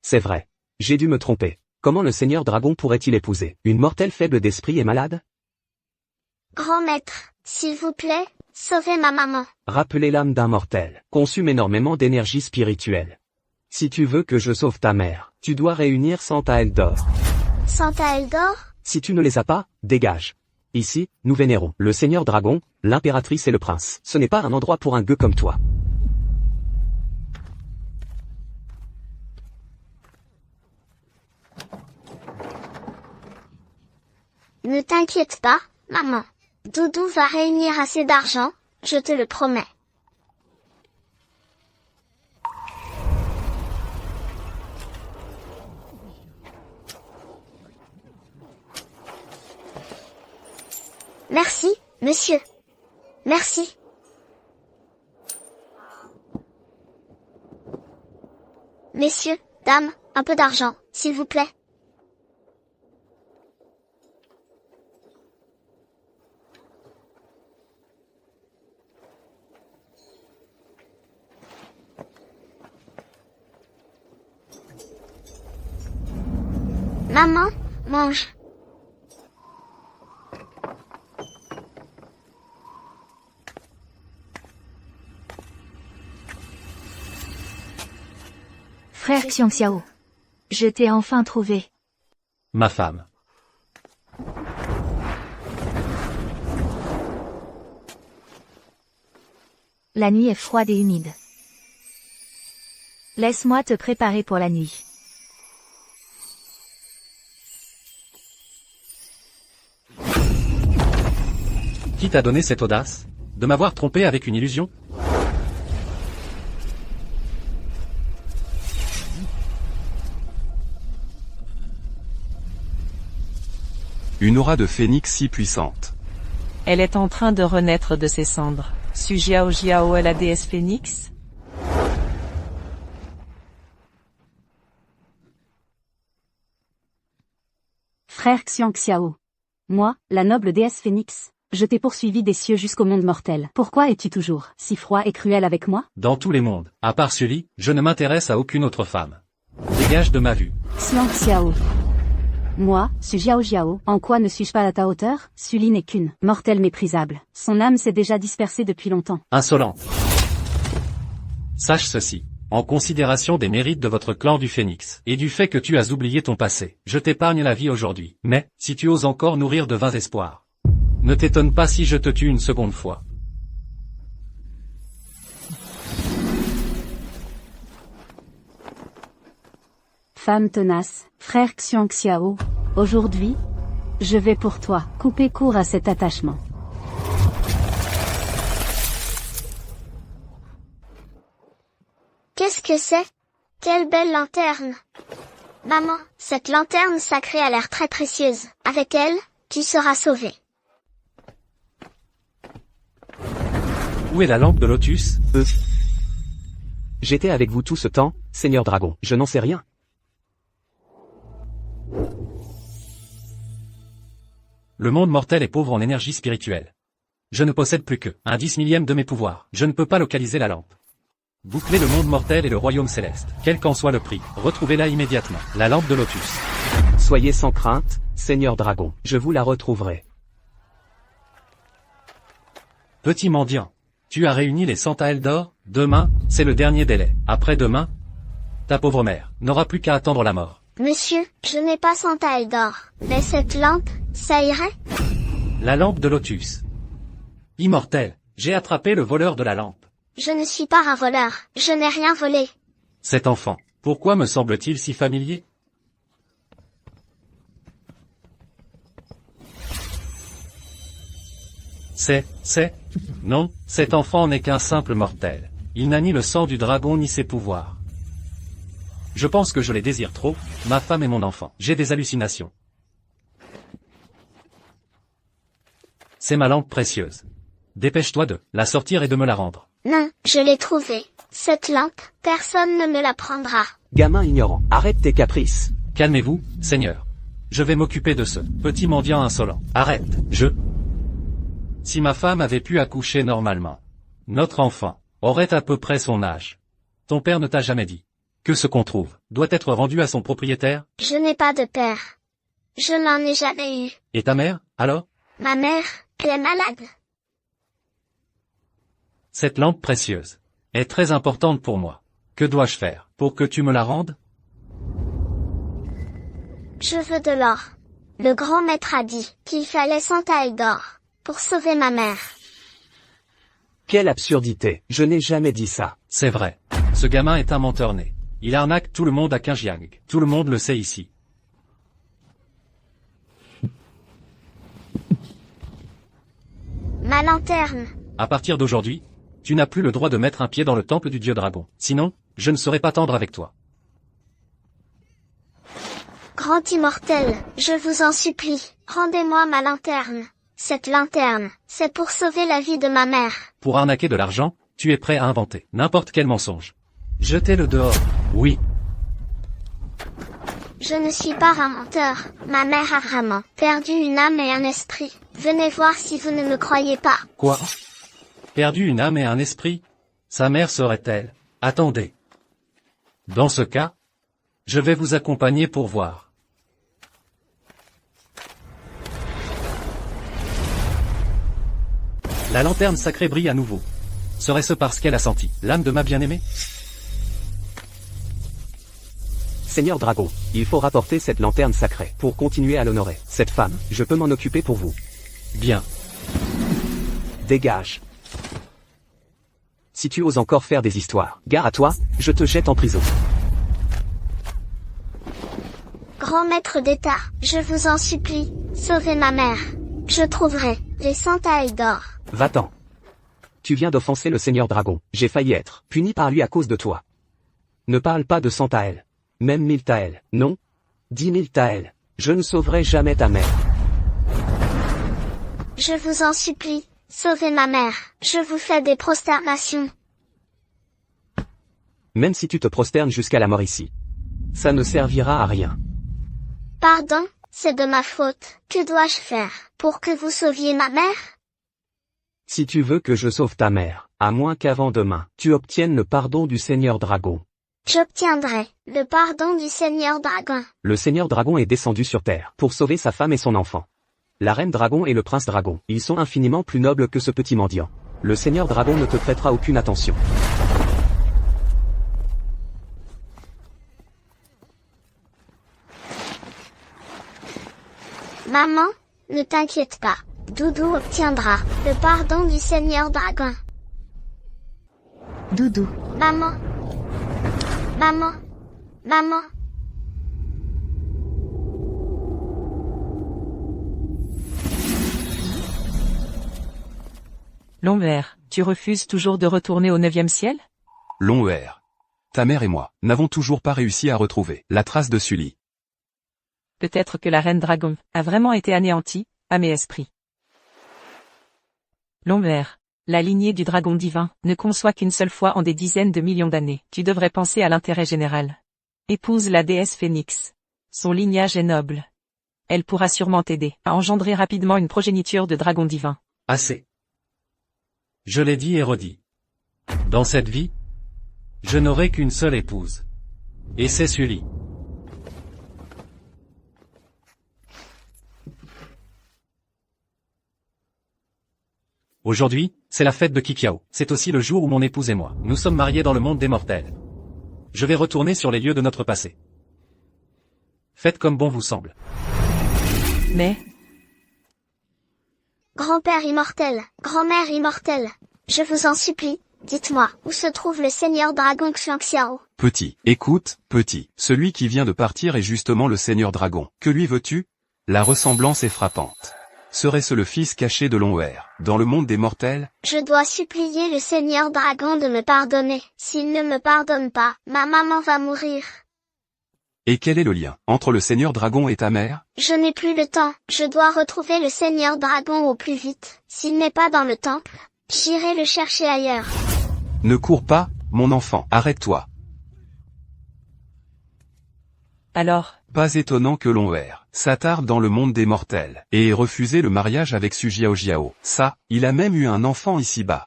[SPEAKER 4] C'est vrai. J'ai dû me tromper. Comment le seigneur Dragon pourrait-il épouser une mortelle faible d'esprit et malade?
[SPEAKER 7] Grand maître, s'il vous plaît, sauvez ma maman.
[SPEAKER 4] Rappeler l'âme d'un mortel consomme énormément d'énergie spirituelle. Si tu veux que je sauve ta mère, tu dois réunir 100 taels d'or.
[SPEAKER 7] Santa Eldor?
[SPEAKER 4] Si tu ne les as pas, dégage. Ici, nous vénérons le seigneur Dragon, l'impératrice et le prince. Ce n'est pas un endroit pour un gueux comme toi.
[SPEAKER 7] Ne t'inquiète pas, maman. Doudou va réunir assez d'argent, je te le promets. Merci, monsieur. Merci. Messieurs, dames, un peu d'argent, s'il vous plaît. Maman, mange.
[SPEAKER 1] Frère Xiangxiao. Je t'ai enfin trouvé.
[SPEAKER 2] Ma femme.
[SPEAKER 1] La nuit est froide et humide. Laisse-moi te préparer pour la nuit.
[SPEAKER 2] Qui t'a donné cette audace? De m'avoir trompé avec une illusion?
[SPEAKER 6] Une aura de phénix si puissante.
[SPEAKER 3] Elle est en train de renaître de ses cendres. Su Jiao Jiao est la déesse Phénix?
[SPEAKER 5] Frère Xiangxiao. Moi, la noble déesse Phénix, je t'ai poursuivi des cieux jusqu'au monde mortel. Pourquoi es-tu toujours si froid et cruel avec moi?
[SPEAKER 2] Dans tous les mondes, à part Sully, je ne m'intéresse à aucune autre femme. Dégage de ma vue.
[SPEAKER 5] Xiangxiao. Moi, Su Jiao Jiao, en quoi ne suis-je pas à ta hauteur? Sully n'est qu'une mortelle méprisable. Son âme s'est déjà dispersée depuis longtemps.
[SPEAKER 2] Insolente. Sache ceci. En considération des mérites de votre clan du Phénix, et du fait que tu as oublié ton passé, je t'épargne la vie aujourd'hui. Mais, si tu oses encore nourrir de vains espoirs, ne t'étonne pas si je te tue une seconde fois.
[SPEAKER 5] Femme tenace, frère Xiangxiao, aujourd'hui, je vais pour toi couper court à cet attachement.
[SPEAKER 7] Qu'est-ce que c'est? Quelle belle lanterne. Maman, cette lanterne sacrée a l'air très précieuse. Avec elle, tu seras sauvée.
[SPEAKER 2] Où est la lampe de lotus?
[SPEAKER 4] J'étais avec vous tout ce temps, seigneur Dragon. Je n'en sais rien.
[SPEAKER 2] Le monde mortel est pauvre en énergie spirituelle. Je ne possède plus que un 10 millième de mes pouvoirs. Je ne peux pas localiser la lampe. Bouclez le monde mortel et le royaume céleste. Quel qu'en soit le prix, retrouvez-la immédiatement. La lampe de lotus.
[SPEAKER 4] Soyez sans crainte, seigneur Dragon. Je vous la retrouverai.
[SPEAKER 2] Petit mendiant. Tu as réuni les 100 taels d'or? Demain, c'est le dernier délai. Après-demain, ta pauvre mère n'aura plus qu'à attendre la mort.
[SPEAKER 7] Monsieur, je n'ai pas 100 taels d'or. Mais cette lampe, ça irait?
[SPEAKER 2] La lampe de lotus. Immortel, j'ai attrapé le voleur de la lampe.
[SPEAKER 7] Je ne suis pas un voleur. Je n'ai rien volé.
[SPEAKER 2] Cet enfant, pourquoi me semble-t-il si familier? Non, cet enfant n'est qu'un simple mortel. Il n'a ni le sang du dragon ni ses pouvoirs. Je pense que je les désire trop, ma femme et mon enfant. J'ai des hallucinations. C'est ma lampe précieuse. Dépêche-toi de la sortir et de me la rendre.
[SPEAKER 7] Non, je l'ai trouvée. Cette lampe, personne ne me la prendra.
[SPEAKER 4] Gamin ignorant, arrête tes caprices.
[SPEAKER 2] Calmez-vous, Seigneur. Je vais m'occuper de ce petit mendiant insolent. Arrête, Si ma femme avait pu accoucher normalement, notre enfant aurait à peu près son âge. Ton père ne t'a jamais dit que ce qu'on trouve doit être rendu à son propriétaire?
[SPEAKER 7] Je n'ai pas de père. Je n'en ai jamais eu.
[SPEAKER 2] Et ta mère, alors?
[SPEAKER 7] Ma mère, elle est malade.
[SPEAKER 2] Cette lampe précieuse est très importante pour moi. Que dois-je faire pour que tu me la rendes?
[SPEAKER 7] Je veux de l'or. Le grand maître a dit qu'il fallait 100 tailles d'or pour sauver ma mère.
[SPEAKER 4] Quelle absurdité, je n'ai jamais dit ça.
[SPEAKER 2] C'est vrai. Ce gamin est un menteur né. Il arnaque tout le monde à Qinjiang. Tout le monde le sait ici.
[SPEAKER 7] Ma lanterne.
[SPEAKER 2] À partir d'aujourd'hui, tu n'as plus le droit de mettre un pied dans le temple du dieu dragon. Sinon, je ne serai pas tendre avec toi.
[SPEAKER 7] Grand immortel, je vous en supplie, rendez-moi ma lanterne. Cette lanterne, c'est pour sauver la vie de ma mère.
[SPEAKER 2] Pour arnaquer de l'argent, tu es prêt à inventer n'importe quel mensonge. Jetez-le dehors. Oui.
[SPEAKER 7] Je ne suis pas un menteur. Ma mère a vraiment perdu une âme et un esprit. Venez voir si vous ne me croyez pas.
[SPEAKER 2] Quoi? Perdu une âme et un esprit? Sa mère serait-elle? Attendez. Dans ce cas, je vais vous accompagner pour voir. La lanterne sacrée brille à nouveau. Serait-ce parce qu'elle a senti l'âme de ma bien-aimée?
[SPEAKER 4] Seigneur Dragon, il faut rapporter cette lanterne sacrée pour continuer à l'honorer. Cette femme, je peux m'en occuper pour vous.
[SPEAKER 2] Bien.
[SPEAKER 4] Dégage. Si tu oses encore faire des histoires, gare à toi, je te jette en prison.
[SPEAKER 7] Grand maître d'État, je vous en supplie, sauvez ma mère. Je trouverai les 100 tailles d'or.
[SPEAKER 4] Va-t'en. Tu viens d'offenser le Seigneur Dragon. J'ai failli être puni par lui à cause de toi. Ne parle pas de 100 taels. Même 1000 taels. Non. 10 000 taels. Je ne sauverai jamais ta mère.
[SPEAKER 7] Je vous en supplie, sauvez ma mère. Je vous fais des prosternations.
[SPEAKER 4] Même si tu te prosternes jusqu'à la mort ici, ça ne servira à rien.
[SPEAKER 7] Pardon, c'est de ma faute. Que dois-je faire pour que vous sauviez ma mère?
[SPEAKER 4] Si tu veux que je sauve ta mère, à moins qu'avant demain, tu obtiennes le pardon du Seigneur Dragon.
[SPEAKER 7] J'obtiendrai le pardon du Seigneur Dragon.
[SPEAKER 4] Le Seigneur Dragon est descendu sur Terre pour sauver sa femme et son enfant. La Reine Dragon et le Prince Dragon, ils sont infiniment plus nobles que ce petit mendiant. Le Seigneur Dragon ne te prêtera aucune attention.
[SPEAKER 7] Maman, ne t'inquiète pas. Doudou obtiendra le pardon du Seigneur Dragon.
[SPEAKER 1] Doudou.
[SPEAKER 7] Maman. Maman. Maman.
[SPEAKER 3] Longueur, tu refuses toujours de retourner au 9e ciel?
[SPEAKER 6] Long ER. Ta mère et moi n'avons toujours pas réussi à retrouver la trace de Sully.
[SPEAKER 3] Peut-être que la Reine Dragon a vraiment été anéantie, à mes esprits. Longueur, la lignée du dragon divin ne conçoit qu'une seule fois en des dizaines de millions d'années. Tu devrais penser à l'intérêt général. Épouse la déesse Phénix. Son lignage est noble. Elle pourra sûrement t'aider à engendrer rapidement une progéniture de dragon divin.
[SPEAKER 2] Assez. Je l'ai dit et redit. Dans cette vie, je n'aurai qu'une seule épouse. Et c'est Sully. Aujourd'hui, c'est la fête de Qiqiao. C'est aussi le jour où mon épouse et moi, nous sommes mariés dans le monde des mortels. Je vais retourner sur les lieux de notre passé. Faites comme bon vous semble.
[SPEAKER 3] Mais,
[SPEAKER 7] Grand-père immortel, grand-mère immortelle, je vous en supplie, dites-moi, où se trouve le Seigneur Dragon Xiangxiao?
[SPEAKER 6] Petit, écoute, petit, celui qui vient de partir est justement le Seigneur Dragon. Que lui veux-tu? La ressemblance est frappante. Serait-ce le fils caché de Longueur, dans le monde des mortels?
[SPEAKER 7] Je dois supplier le Seigneur Dragon de me pardonner. S'il ne me pardonne pas, ma maman va mourir.
[SPEAKER 6] Et quel est le lien entre le Seigneur Dragon et ta mère?
[SPEAKER 7] Je n'ai plus le temps. Je dois retrouver le Seigneur Dragon au plus vite. S'il n'est pas dans le temple, j'irai le chercher ailleurs.
[SPEAKER 6] Ne cours pas, mon enfant, arrête-toi.
[SPEAKER 3] Alors,
[SPEAKER 6] Pas étonnant que Longueur s'attarde dans le monde des mortels, et ait refusé le mariage avec Su Jiao Jiao. Ça, il a même eu un enfant ici-bas.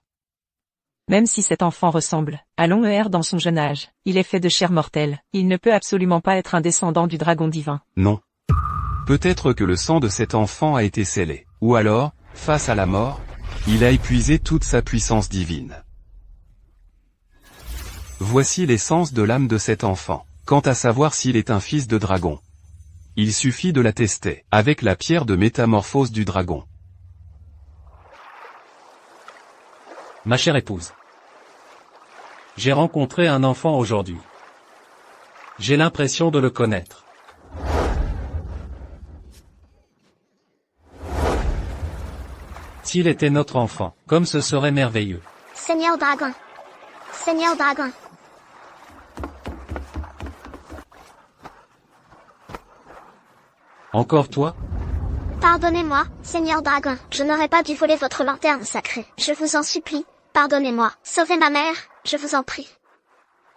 [SPEAKER 3] même si cet enfant ressemble à Longueur dans son jeune âge, il est fait de chair mortelle. Il ne peut absolument pas être un descendant du dragon divin.
[SPEAKER 6] Non. Peut-être que le sang de cet enfant a été scellé. Ou alors, face à la mort, il a épuisé toute sa puissance divine. Voici l'essence de l'âme de cet enfant. Quant à savoir s'il est un fils de dragon, il suffit de la tester avec la pierre de métamorphose du dragon.
[SPEAKER 2] Ma chère épouse. J'ai rencontré un enfant aujourd'hui. J'ai l'impression de le connaître. S'il était notre enfant, comme ce serait merveilleux.
[SPEAKER 7] Seigneur Dragon. Seigneur Dragon.
[SPEAKER 2] Encore toi?
[SPEAKER 7] Pardonnez-moi, Seigneur Dragon. Je n'aurais pas dû voler votre lanterne sacrée. Je vous en supplie, pardonnez-moi. Sauvez ma mère, je vous en prie.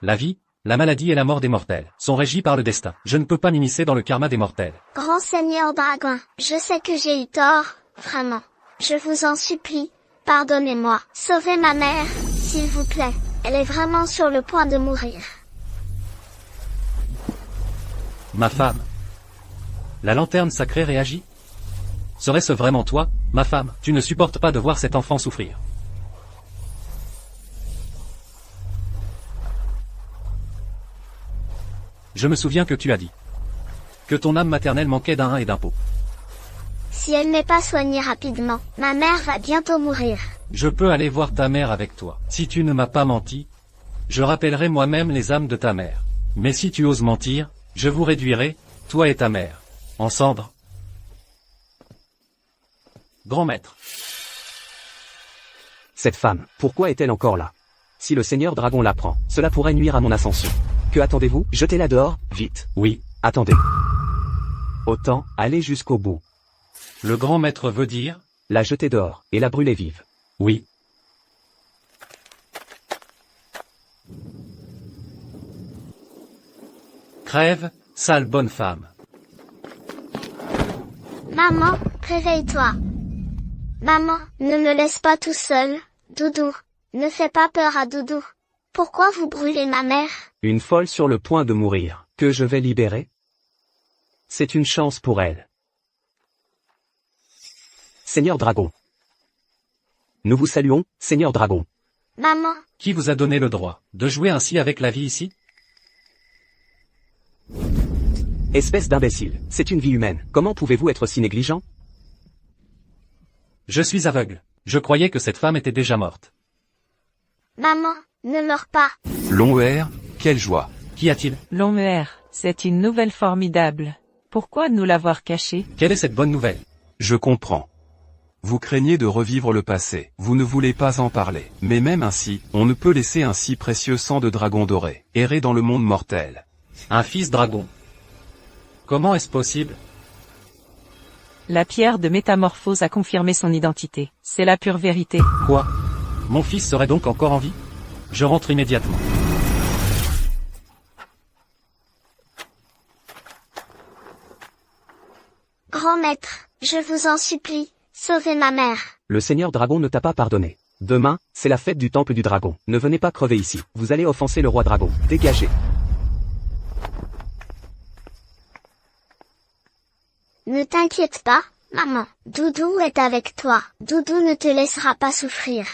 [SPEAKER 2] La vie, la maladie et la mort des mortels sont régis par le destin. Je ne peux pas m'immiscer dans le karma des mortels.
[SPEAKER 7] Grand Seigneur Dragon, je sais que j'ai eu tort, vraiment. Je vous en supplie, pardonnez-moi. Sauvez ma mère, s'il vous plaît. Elle est vraiment sur le point de mourir.
[SPEAKER 2] Ma femme. La lanterne sacrée réagit? Serait-ce vraiment toi, ma femme? Tu ne supportes pas de voir cet enfant souffrir. Je me souviens que tu as dit que ton âme maternelle manquait d'un rein et d'un pot.
[SPEAKER 7] Si elle n'est pas soignée rapidement, ma mère va bientôt mourir.
[SPEAKER 2] Je peux aller voir ta mère avec toi. Si tu ne m'as pas menti, je rappellerai moi-même les âmes de ta mère. Mais si tu oses mentir, je vous réduirai, toi et ta mère, en cendres. Grand maître.
[SPEAKER 4] Cette femme, pourquoi est-elle encore là? Si le Seigneur Dragon la prend, cela pourrait nuire à mon ascension. Que attendez-vous? Jetez-la dehors, vite.
[SPEAKER 2] Oui.
[SPEAKER 4] Attendez. Autant, aller jusqu'au bout.
[SPEAKER 2] Le grand maître veut dire?
[SPEAKER 4] La jeter dehors, et la brûler vive.
[SPEAKER 2] Oui. Crève, sale bonne femme.
[SPEAKER 7] Maman, réveille-toi. Maman, ne me laisse pas tout seul, Doudou. Ne fais pas peur à Doudou. Pourquoi vous brûlez ma mère?
[SPEAKER 4] Une folle sur le point de mourir, que je vais libérer? C'est une chance pour elle. Seigneur Dragon. Nous vous saluons, Seigneur Dragon.
[SPEAKER 7] Maman,
[SPEAKER 2] Qui vous a donné le droit de jouer ainsi avec la vie ici?
[SPEAKER 4] Espèce d'imbécile, c'est une vie humaine, comment pouvez-vous être si négligent?
[SPEAKER 2] Je suis aveugle. Je croyais que cette femme était déjà morte.
[SPEAKER 7] maman, ne meurs pas.
[SPEAKER 6] Longueur, quelle joie.
[SPEAKER 2] Qu'y a-t-il?
[SPEAKER 3] Longueur, c'est une nouvelle formidable. Pourquoi nous l'avoir cachée?
[SPEAKER 2] Quelle est cette bonne nouvelle?
[SPEAKER 6] Je comprends. Vous craignez de revivre le passé, vous ne voulez pas en parler. Mais même ainsi, on ne peut laisser un si précieux sang de dragon doré errer dans le monde mortel.
[SPEAKER 2] Un fils dragon. Comment est-ce possible?
[SPEAKER 3] La pierre de métamorphose a confirmé son identité. C'est la pure vérité.
[SPEAKER 2] Quoi? Mon fils serait donc encore en vie? Je rentre immédiatement.
[SPEAKER 7] Grand maître, je vous en supplie, sauvez ma mère.
[SPEAKER 4] Le Seigneur Dragon ne t'a pas pardonné. Demain, c'est la fête du temple du dragon. Ne venez pas crever ici, vous allez offenser le roi dragon. Dégagez.
[SPEAKER 7] Ne t'inquiète pas, maman. Doudou est avec toi. Doudou ne te laissera pas souffrir.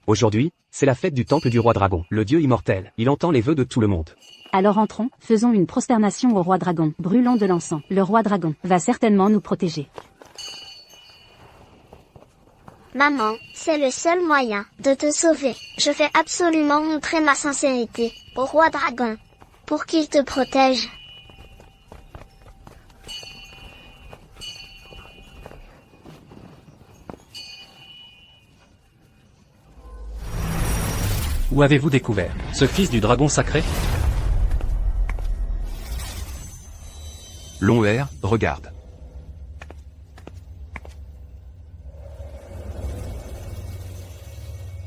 [SPEAKER 4] Aujourd'hui, c'est la fête du temple du roi dragon, le dieu immortel. Il entend les vœux de tout le monde.
[SPEAKER 5] Alors entrons, faisons une prosternation au roi dragon, brûlons de l'encens. Le roi dragon va certainement nous protéger.
[SPEAKER 7] Maman, c'est le seul moyen de te sauver. Je vais absolument montrer ma sincérité au roi dragon pour qu'il te protège.
[SPEAKER 2] Où avez-vous découvert ce fils du dragon sacré?
[SPEAKER 6] Long R, regarde.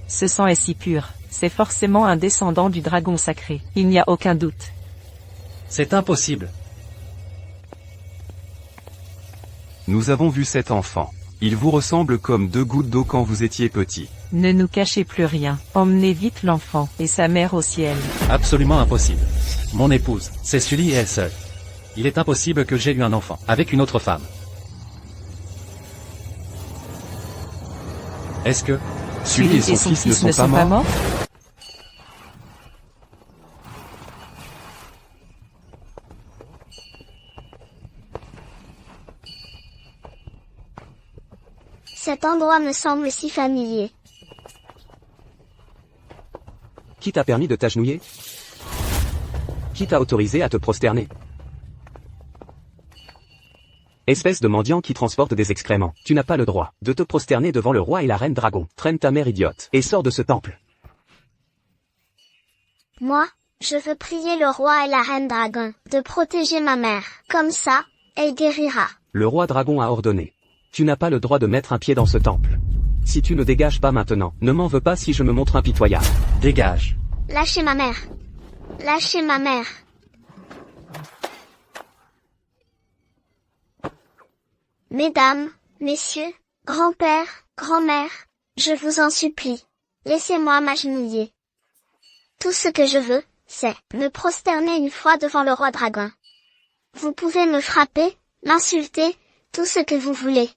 [SPEAKER 3] Ce sang est si pur, c'est forcément un descendant du dragon sacré, il n'y a aucun doute.
[SPEAKER 2] C'est impossible.
[SPEAKER 6] Nous avons vu cet enfant. Il vous ressemble comme 2 gouttes d'eau quand vous étiez petit.
[SPEAKER 3] Ne nous cachez plus rien, emmenez vite l'enfant et sa mère au ciel.
[SPEAKER 2] Absolument impossible. Mon épouse, c'est Sully et elle seule. Il est impossible que j'aie eu un enfant avec une autre femme. Est-ce que...
[SPEAKER 6] Sully et son fils ne sont pas morts?
[SPEAKER 7] Cet endroit me semble si familier.
[SPEAKER 4] Qui t'a permis de t'agenouiller? Qui t'a autorisé à te prosterner? Espèce de mendiant qui transporte des excréments, tu n'as pas le droit de te prosterner devant le roi et la reine dragon. Traîne ta mère idiote, et sors de ce temple.
[SPEAKER 7] Moi, je veux prier le roi et la reine dragon de protéger ma mère. Comme ça, elle guérira.
[SPEAKER 4] Le roi dragon a ordonné. Tu n'as pas le droit de mettre un pied dans ce temple. Si tu ne dégages pas maintenant, ne m'en veux pas si je me montre impitoyable.
[SPEAKER 2] Dégage.
[SPEAKER 7] Lâchez ma mère. Lâchez ma mère. Mesdames, messieurs, grand-père, grand-mère, je vous en supplie, laissez-moi m'agenouiller. Tout ce que je veux, c'est me prosterner une fois devant le roi dragon. Vous pouvez me frapper, m'insulter, tout ce que vous voulez.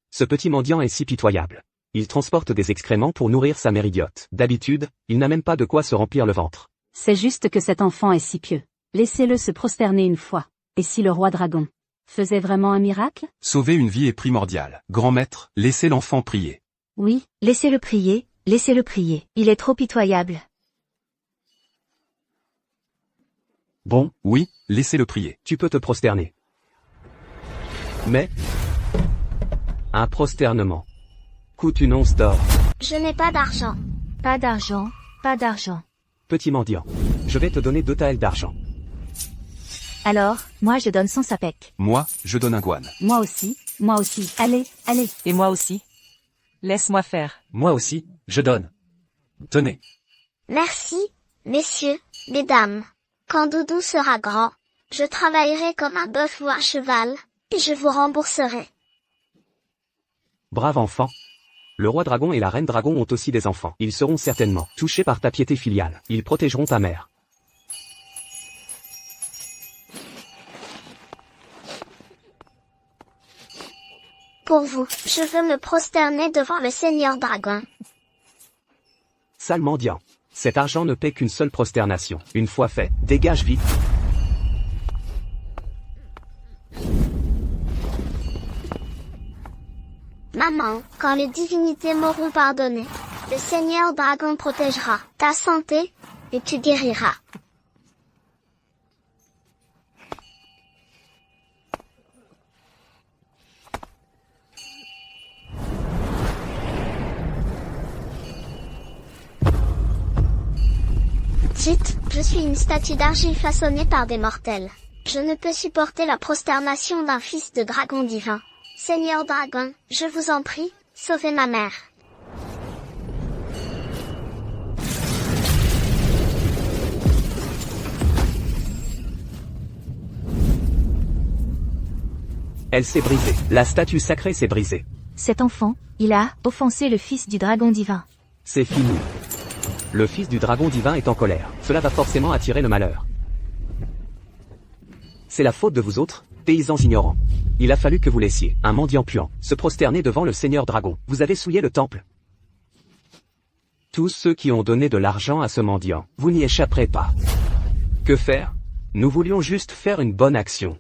[SPEAKER 4] Ce petit mendiant est si pitoyable. Il transporte des excréments pour nourrir sa mère idiote. D'habitude, il n'a même pas de quoi se remplir le ventre.
[SPEAKER 5] C'est juste que cet enfant est si pieux. Laissez-le se prosterner une fois. Et si le roi dragon faisait vraiment un miracle?
[SPEAKER 6] Sauver une vie est primordial. Grand maître, laissez l'enfant prier.
[SPEAKER 1] Oui, laissez-le prier, laissez-le prier. Il est trop pitoyable.
[SPEAKER 4] Bon,
[SPEAKER 6] Oui, laissez-le prier.
[SPEAKER 4] tu peux te prosterner. Mais un prosternement coûte une once d'or.
[SPEAKER 7] Je n'ai pas d'argent.
[SPEAKER 1] Pas d'argent, pas d'argent.
[SPEAKER 4] Petit mendiant, je vais te donner 2 taels d'argent.
[SPEAKER 1] Alors, moi je donne 100 sapèques.
[SPEAKER 6] Moi, je donne un guan.
[SPEAKER 5] Moi aussi, allez, allez.
[SPEAKER 3] Et moi aussi. Laisse-moi faire.
[SPEAKER 2] Moi aussi, je donne. Tenez.
[SPEAKER 7] Merci, messieurs, mesdames. Quand Doudou sera grand, je travaillerai comme un bœuf ou un cheval, et je vous rembourserai.
[SPEAKER 4] Brave enfant. Le roi dragon et la reine dragon ont aussi des enfants. Ils seront certainement touchés par ta piété filiale. Ils protégeront ta mère.
[SPEAKER 7] Pour vous, je veux me prosterner devant le Seigneur Dragon.
[SPEAKER 4] Sale mendiant. Cet argent ne paie qu'une seule prosternation. Une fois fait, dégage vite.
[SPEAKER 7] Maman, quand les divinités m'auront pardonné, le Seigneur Dragon protégera ta santé, et tu guériras. Dites, je suis une statue d'argile façonnée par des mortels. Je ne peux supporter la prosternation d'un fils de dragon divin. Seigneur Dragon, je vous en prie, sauvez ma mère.
[SPEAKER 4] Elle s'est brisée. La statue sacrée s'est brisée.
[SPEAKER 1] Cet enfant, il a offensé le fils du dragon divin.
[SPEAKER 4] C'est fini. Le fils du dragon divin est en colère. Cela va forcément attirer le malheur. C'est la faute de vous autres, paysans ignorants. Il a fallu que vous laissiez un mendiant puant se prosterner devant le Seigneur Dragon. Vous avez souillé le temple. Tous ceux qui ont donné de l'argent à ce mendiant, vous n'y échapperez pas. Que faire? Nous voulions juste faire une bonne action.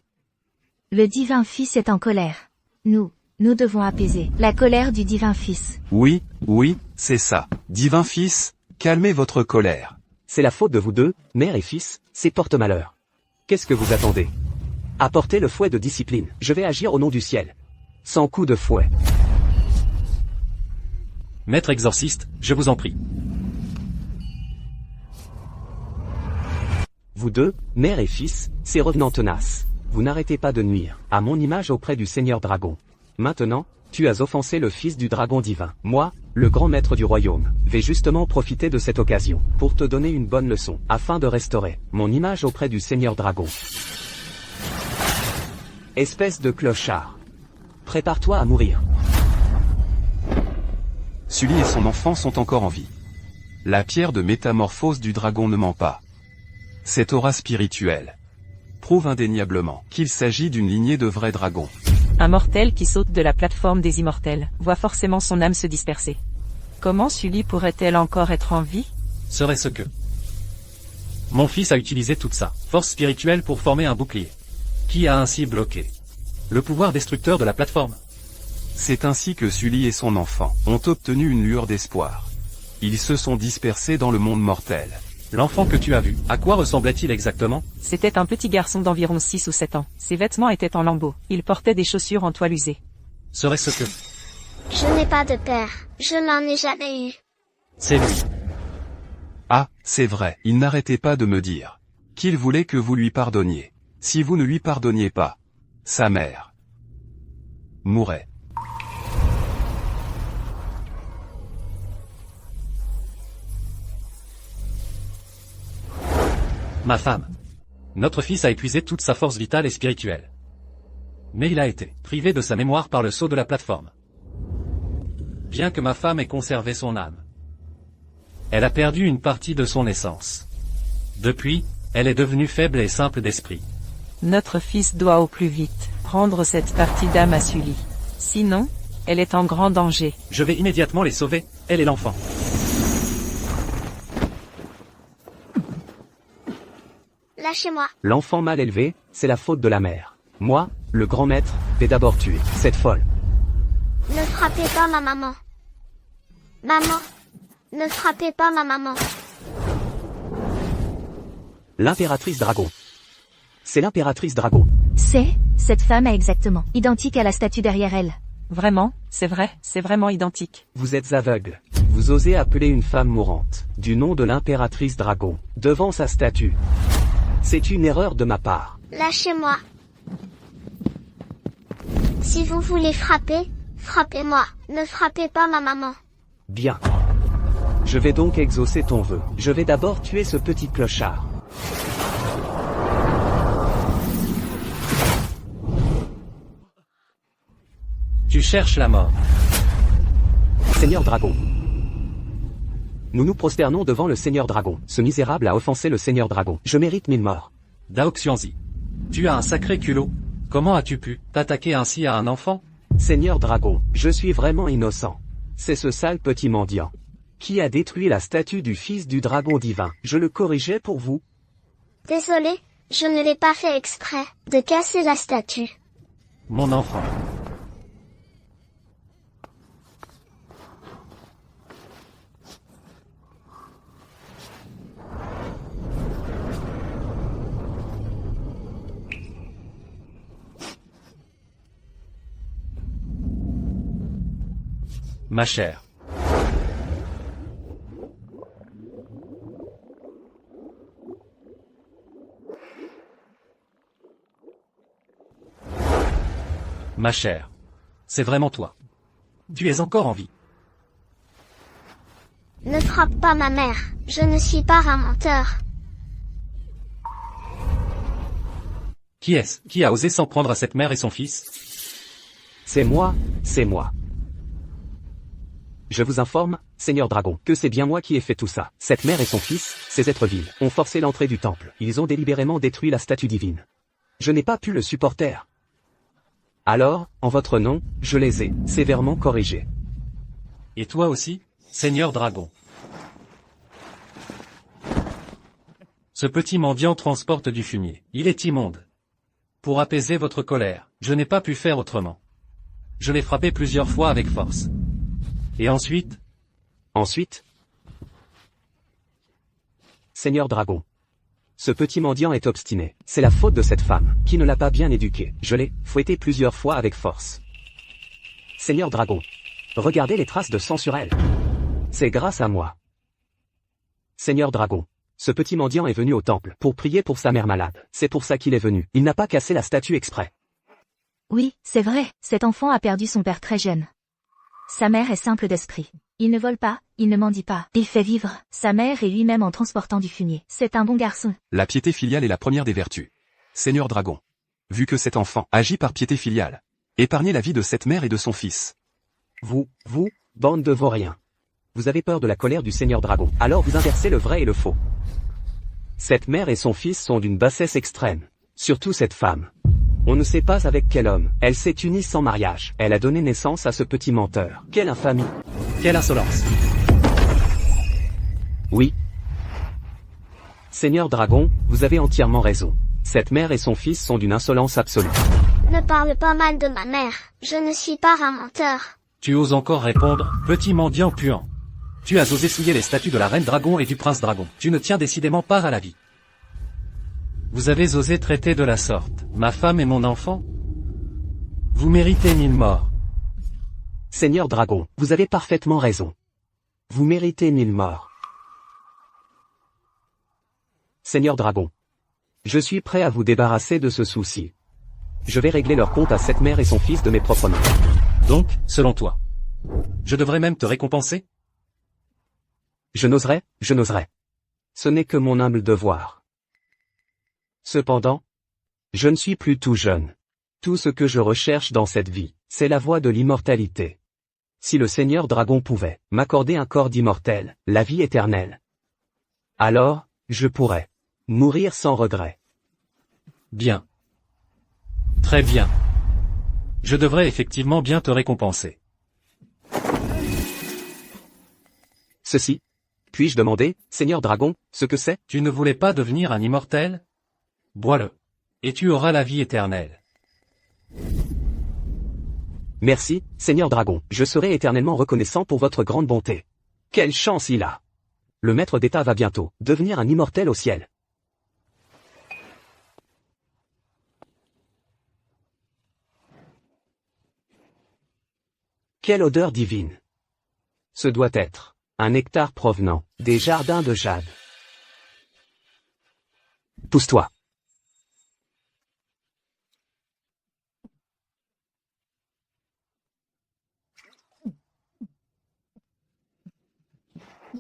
[SPEAKER 1] Le divin fils est en colère. Nous Nous devons apaiser la colère du divin Fils.
[SPEAKER 6] Oui, oui, c'est ça. Divin Fils, calmez votre colère.
[SPEAKER 4] C'est la faute de vous deux, mère et fils, c'est porte-malheur. Qu'est-ce que vous attendez? Apportez le fouet de discipline, je vais agir au nom du ciel. Sans coup de fouet.
[SPEAKER 2] Maître exorciste, je vous en prie.
[SPEAKER 4] Vous deux, mère et fils, ces revenants tenaces. Vous n'arrêtez pas de nuire à mon image auprès du Seigneur Dragon. Maintenant, tu as offensé le fils du dragon divin. Moi, le grand maître du royaume, vais justement profiter de cette occasion pour te donner une bonne leçon, afin de restaurer mon image auprès du Seigneur Dragon. Espèce de clochard. Prépare-toi à mourir.
[SPEAKER 6] Sully et son enfant sont encore en vie. La pierre de métamorphose du dragon ne ment pas. Cette aura spirituelle prouve indéniablement qu'il s'agit d'une lignée de vrais dragons.
[SPEAKER 3] Un mortel qui saute de la plateforme des immortels voit forcément son âme se disperser. Comment Sully pourrait-elle encore être en vie?
[SPEAKER 2] Serait-ce que... Mon fils a utilisé toute sa force spirituelle pour former un bouclier, qui a ainsi bloqué le pouvoir destructeur de la plateforme.
[SPEAKER 6] C'est ainsi que Sully et son enfant ont obtenu une lueur d'espoir. Ils se sont dispersés dans le monde mortel.
[SPEAKER 2] L'enfant que tu as vu, à quoi ressemblait-il exactement?
[SPEAKER 3] C'était un petit garçon d'environ 6 ou 7 ans. Ses vêtements étaient en lambeaux. Il portait des chaussures en toile usée.
[SPEAKER 2] Serait-ce que...
[SPEAKER 7] Je n'ai pas de père. Je n'en ai jamais eu.
[SPEAKER 2] C'est lui.
[SPEAKER 6] Ah, c'est vrai, il n'arrêtait pas de me dire qu'il voulait que vous lui pardonniez. Si vous ne lui pardonniez pas, sa mère mourrait.
[SPEAKER 2] Ma femme. Notre fils a épuisé toute sa force vitale et spirituelle. Mais il a été privé de sa mémoire par le saut de la plateforme. Bien que ma femme ait conservé son âme, elle a perdu une partie de son essence. Depuis, elle est devenue faible et simple d'esprit.
[SPEAKER 3] Notre fils doit au plus vite rendre cette partie d'âme à Sully. Sinon, elle est en grand danger.
[SPEAKER 2] Je vais immédiatement les sauver, elle et l'enfant.
[SPEAKER 7] Lâchez-moi.
[SPEAKER 4] L'enfant mal élevé, c'est la faute de la mère. Moi, le grand maître, vais d'abord tuer cette folle.
[SPEAKER 7] Ne frappez pas ma maman. Maman. Ne frappez pas ma maman.
[SPEAKER 4] L'impératrice dragon. C'est l'impératrice dragon.
[SPEAKER 1] Cette femme est exactement identique à la statue derrière elle.
[SPEAKER 3] Vraiment, c'est vrai, c'est vraiment identique.
[SPEAKER 4] Vous êtes aveugle. Vous osez appeler une femme mourante, du nom de l'impératrice dragon, devant sa statue. C'est une erreur de ma part.
[SPEAKER 7] Lâchez-moi. Si vous voulez frapper, frappez-moi. Ne frappez pas ma maman.
[SPEAKER 4] Bien. Je vais donc exaucer ton vœu. Je vais d'abord tuer ce petit clochard.
[SPEAKER 2] Tu cherches la mort.
[SPEAKER 4] Seigneur Dragon. Nous nous prosternons devant le Seigneur Dragon. Ce misérable a offensé le Seigneur Dragon. Je mérite 1000 morts.
[SPEAKER 2] Dao Xianzi. Tu as un sacré culot. Comment as-tu pu t'attaquer ainsi à un enfant?
[SPEAKER 4] Seigneur Dragon, je suis vraiment innocent. C'est ce sale petit mendiant qui a détruit la statue du fils du dragon divin. Je le corrigeais pour vous.
[SPEAKER 7] Désolé, je ne l'ai pas fait exprès de casser la statue.
[SPEAKER 2] Mon enfant. Ma chère. Ma chère. C'est vraiment toi. Tu es encore en vie.
[SPEAKER 7] Ne frappe pas ma mère. Je ne suis pas un menteur.
[SPEAKER 2] Qui est-ce qui a osé s'en prendre à cette mère et son fils?
[SPEAKER 4] C'est moi, c'est moi. Je vous informe, Seigneur Dragon, que c'est bien moi qui ai fait tout ça. Cette mère et son fils, ces êtres vils, ont forcé l'entrée du temple. Ils ont délibérément détruit la statue divine. Je n'ai pas pu le supporter. Alors, en votre nom, je les ai sévèrement corrigés.
[SPEAKER 2] Et toi aussi, Seigneur Dragon. Ce petit mendiant transporte du fumier. Il est immonde. Pour apaiser votre colère, je n'ai pas pu faire autrement Je l'ai frappé plusieurs fois avec force. Et ensuite,
[SPEAKER 4] Ensuite, Seigneur Dragon. Ce petit mendiant est obstiné. C'est la faute de cette femme, qui ne l'a pas bien éduqué. Je l'ai fouetté plusieurs fois avec force. Seigneur Dragon. Regardez les traces de sang sur elle. C'est grâce à moi. Seigneur Dragon. Ce petit mendiant est venu au temple pour prier pour sa mère malade. C'est pour ça qu'il est venu. Il n'a pas cassé la statue exprès.
[SPEAKER 1] Oui, c'est vrai, cet enfant a perdu son père très jeune. Sa mère est simple d'esprit. Il ne vole pas, il ne mendie pas. Il fait vivre sa mère et lui-même en transportant du fumier. C'est un bon garçon.
[SPEAKER 6] La piété filiale est la première des vertus. Seigneur Dragon. Vu que cet enfant agit par piété filiale, épargnez la vie de cette mère et de son fils.
[SPEAKER 4] Vous, bande de vauriens. Vous avez peur de la colère du Seigneur Dragon. Alors vous inversez le vrai et le faux. Cette mère et son fils sont d'une bassesse extrême. Surtout cette femme. On ne sait pas avec quel homme. Elle s'est unie sans mariage. Elle a donné naissance à ce petit menteur. Quelle infamie.
[SPEAKER 2] quelle insolence.
[SPEAKER 4] Oui. Seigneur Dragon, vous avez entièrement raison. Cette mère et son fils sont d'une insolence absolue.
[SPEAKER 7] Ne parle pas mal de ma mère. Je ne suis pas un menteur.
[SPEAKER 2] Tu oses encore répondre, petit mendiant puant. Tu as osé souiller les statues de la reine dragon et du prince dragon. Tu ne tiens décidément pas à la vie. Vous avez osé traiter de la sorte ma femme et mon enfant? Vous méritez 1000 morts.
[SPEAKER 4] Seigneur Dragon, vous avez parfaitement raison. Vous méritez 1000 morts. Seigneur Dragon. Je suis prêt à vous débarrasser de ce souci. Je vais régler leur compte à cette mère et son fils de mes propres mains.
[SPEAKER 2] Donc, selon toi, je devrais même te récompenser?
[SPEAKER 4] Je n'oserais. Ce n'est que mon humble devoir. Cependant, je ne suis plus tout jeune. Tout ce que je recherche dans cette vie, c'est la voie de l'immortalité. Si le Seigneur Dragon pouvait m'accorder un corps d'immortel, la vie éternelle, alors, je pourrais mourir sans regret.
[SPEAKER 2] Bien. Très bien. Je devrais effectivement bien te récompenser.
[SPEAKER 4] Ceci. Puis-je demander, Seigneur Dragon, ce que c'est?
[SPEAKER 2] Tu ne voulais pas devenir un immortel? Bois-le. Et tu auras la vie éternelle.
[SPEAKER 4] Merci, Seigneur Dragon. Je serai éternellement reconnaissant pour votre grande bonté. Quelle chance il a! Le maître d'État va bientôt devenir un immortel au ciel. Quelle odeur divine! Ce doit être un nectar provenant des jardins de jade. Pousse-toi.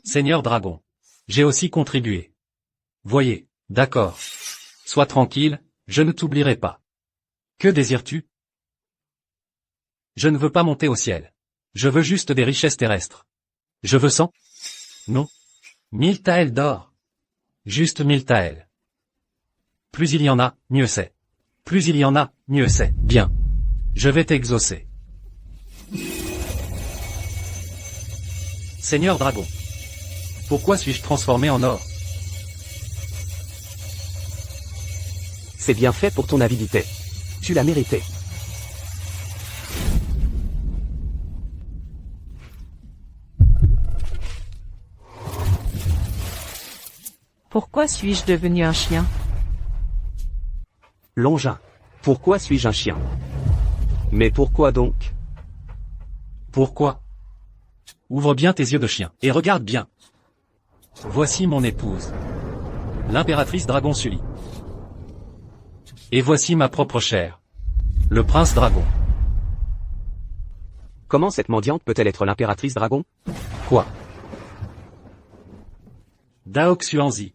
[SPEAKER 2] Seigneur Dragon. J'ai aussi contribué. Voyez, d'accord. Sois tranquille, je ne t'oublierai pas. Que désires-tu? Je ne veux pas monter au ciel. Je veux juste des richesses terrestres. Je veux 100? Non. 1000 taels d'or. Juste 1000 taels. Plus il y en a, mieux c'est. Plus il y en a, mieux c'est. Bien. Je vais t'exaucer. Seigneur Dragon. Pourquoi suis-je transformé en or?
[SPEAKER 4] C'est bien fait pour ton avidité. Tu l'as mérité.
[SPEAKER 3] Pourquoi suis-je devenu un chien?
[SPEAKER 4] Longin. Pourquoi suis-je un chien? Mais pourquoi donc?
[SPEAKER 2] Pourquoi? Ouvre bien tes yeux de chien, et regarde bien. Voici mon épouse, l'impératrice Dragon Sully. Et voici ma propre chair, le prince Dragon.
[SPEAKER 4] Comment cette mendiante peut-elle être l'impératrice Dragon?
[SPEAKER 2] Quoi? Dao Xuanzi.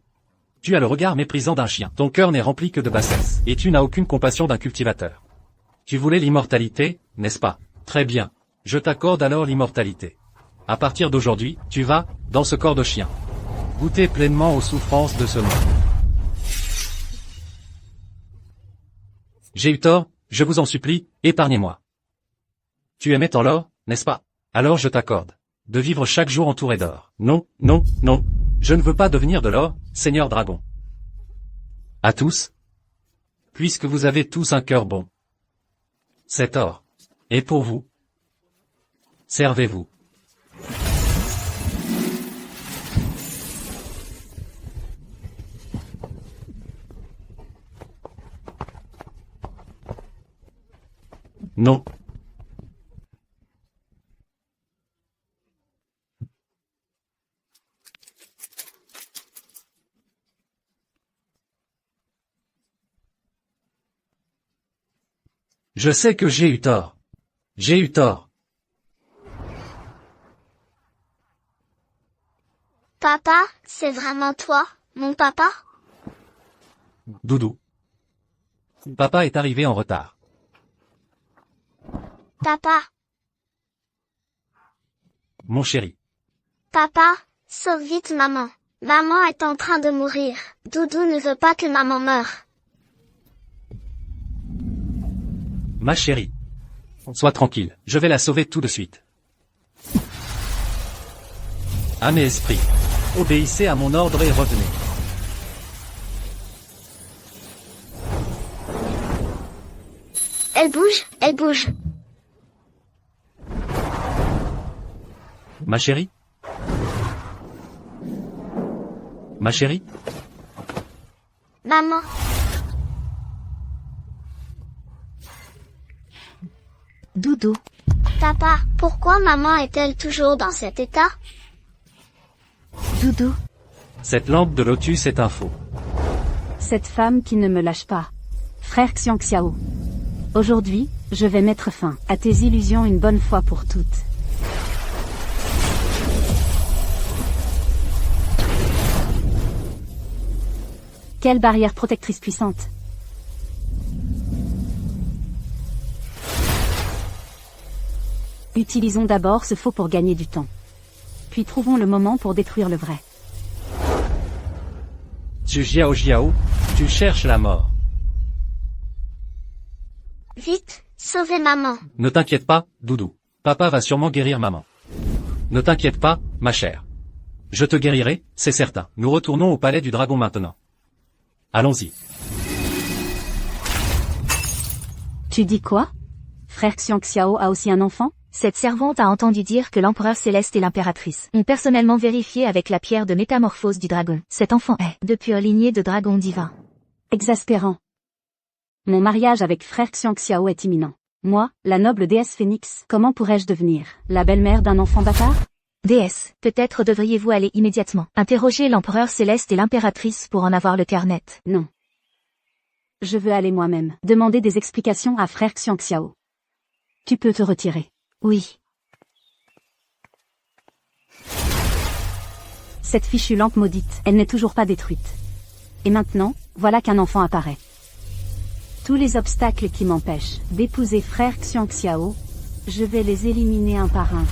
[SPEAKER 2] Tu as le regard méprisant d'un chien, ton cœur n'est rempli que de bassesse, et tu n'as aucune compassion d'un cultivateur. Tu voulais l'immortalité, n'est-ce pas? Très bien, je t'accorde alors l'immortalité. À partir d'aujourd'hui, tu vas, dans ce corps de chien, goûter pleinement aux souffrances de ce monde. J'ai eu tort, je vous en supplie, épargnez-moi. Tu aimais tant l'or, n'est-ce pas? Alors je t'accorde de vivre chaque jour entouré d'or. Non, non, non, je ne veux pas devenir de l'or, Seigneur Dragon. À tous, puisque vous avez tous un cœur bon. Cet or est pour vous, Servez-vous. Non. Je sais que j'ai eu tort. J'ai eu tort.
[SPEAKER 7] Papa, c'est vraiment toi, mon papa?
[SPEAKER 2] Doudou. Papa est arrivé en retard.
[SPEAKER 7] Papa,
[SPEAKER 2] Mon chéri.
[SPEAKER 7] papa, sauve vite maman. Maman est en train de mourir. Doudou ne veut pas que maman meure.
[SPEAKER 2] Ma chérie. Sois tranquille, je vais la sauver tout de suite. À mes esprits. Obéissez à mon ordre et revenez.
[SPEAKER 7] Elle bouge, elle bouge.
[SPEAKER 2] Ma chérie? Ma chérie?
[SPEAKER 7] Maman,
[SPEAKER 1] Doudou.
[SPEAKER 7] papa, pourquoi maman est-elle toujours dans cet état?
[SPEAKER 1] Doudou.
[SPEAKER 2] Cette lampe de lotus est un faux.
[SPEAKER 5] Cette femme qui ne me lâche pas. Frère Xiao. Aujourd'hui, je vais mettre fin à tes illusions une bonne fois pour toutes. Quelle barrière protectrice puissante. Utilisons d'abord ce faux pour gagner du temps. Puis trouvons le moment pour détruire le vrai.
[SPEAKER 2] Tu Jiao Jiao, tu cherches la mort.
[SPEAKER 7] vite, sauvez maman.
[SPEAKER 2] Ne t'inquiète pas, Doudou. Papa va sûrement guérir maman. Ne t'inquiète pas, ma chère. Je te guérirai, c'est certain. Nous retournons au palais du dragon maintenant. Allons-y.
[SPEAKER 5] Tu dis quoi? Frère Xiao a aussi un enfant?
[SPEAKER 1] Cette servante a entendu dire que l'empereur céleste et l'impératrice ont personnellement vérifié avec la pierre de métamorphose du dragon. Cet enfant est de pure lignée de dragons divins.
[SPEAKER 5] Exaspérant. Mon mariage avec frère Xiao est imminent. Moi, la noble déesse Phénix, comment pourrais-je devenir la belle-mère d'un enfant bâtard?
[SPEAKER 1] Déesse, peut-être devriez-vous aller immédiatement interroger l'empereur céleste et l'impératrice pour en avoir le cœur net.
[SPEAKER 5] Non. Je veux aller moi-même demander des explications à frère Xiao. Tu peux te retirer.
[SPEAKER 1] Oui.
[SPEAKER 5] Cette fichue lampe maudite, elle n'est toujours pas détruite. Et maintenant, voilà qu'un enfant apparaît. Tous les obstacles qui m'empêchent d'épouser frère Xiao, je vais les éliminer un par un.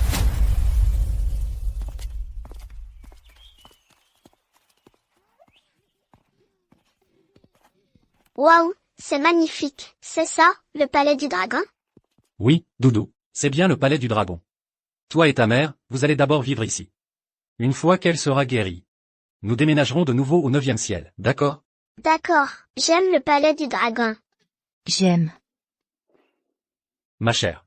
[SPEAKER 7] Waouh, c'est magnifique. C'est ça, le palais du dragon?
[SPEAKER 2] Oui, Doudou. C'est bien le palais du dragon. Toi et ta mère, vous allez d'abord vivre ici. Une fois qu'elle sera guérie, nous déménagerons de nouveau au 9e ciel, d'accord?
[SPEAKER 7] D'accord, j'aime le palais du dragon.
[SPEAKER 1] J'aime.
[SPEAKER 2] Ma chère.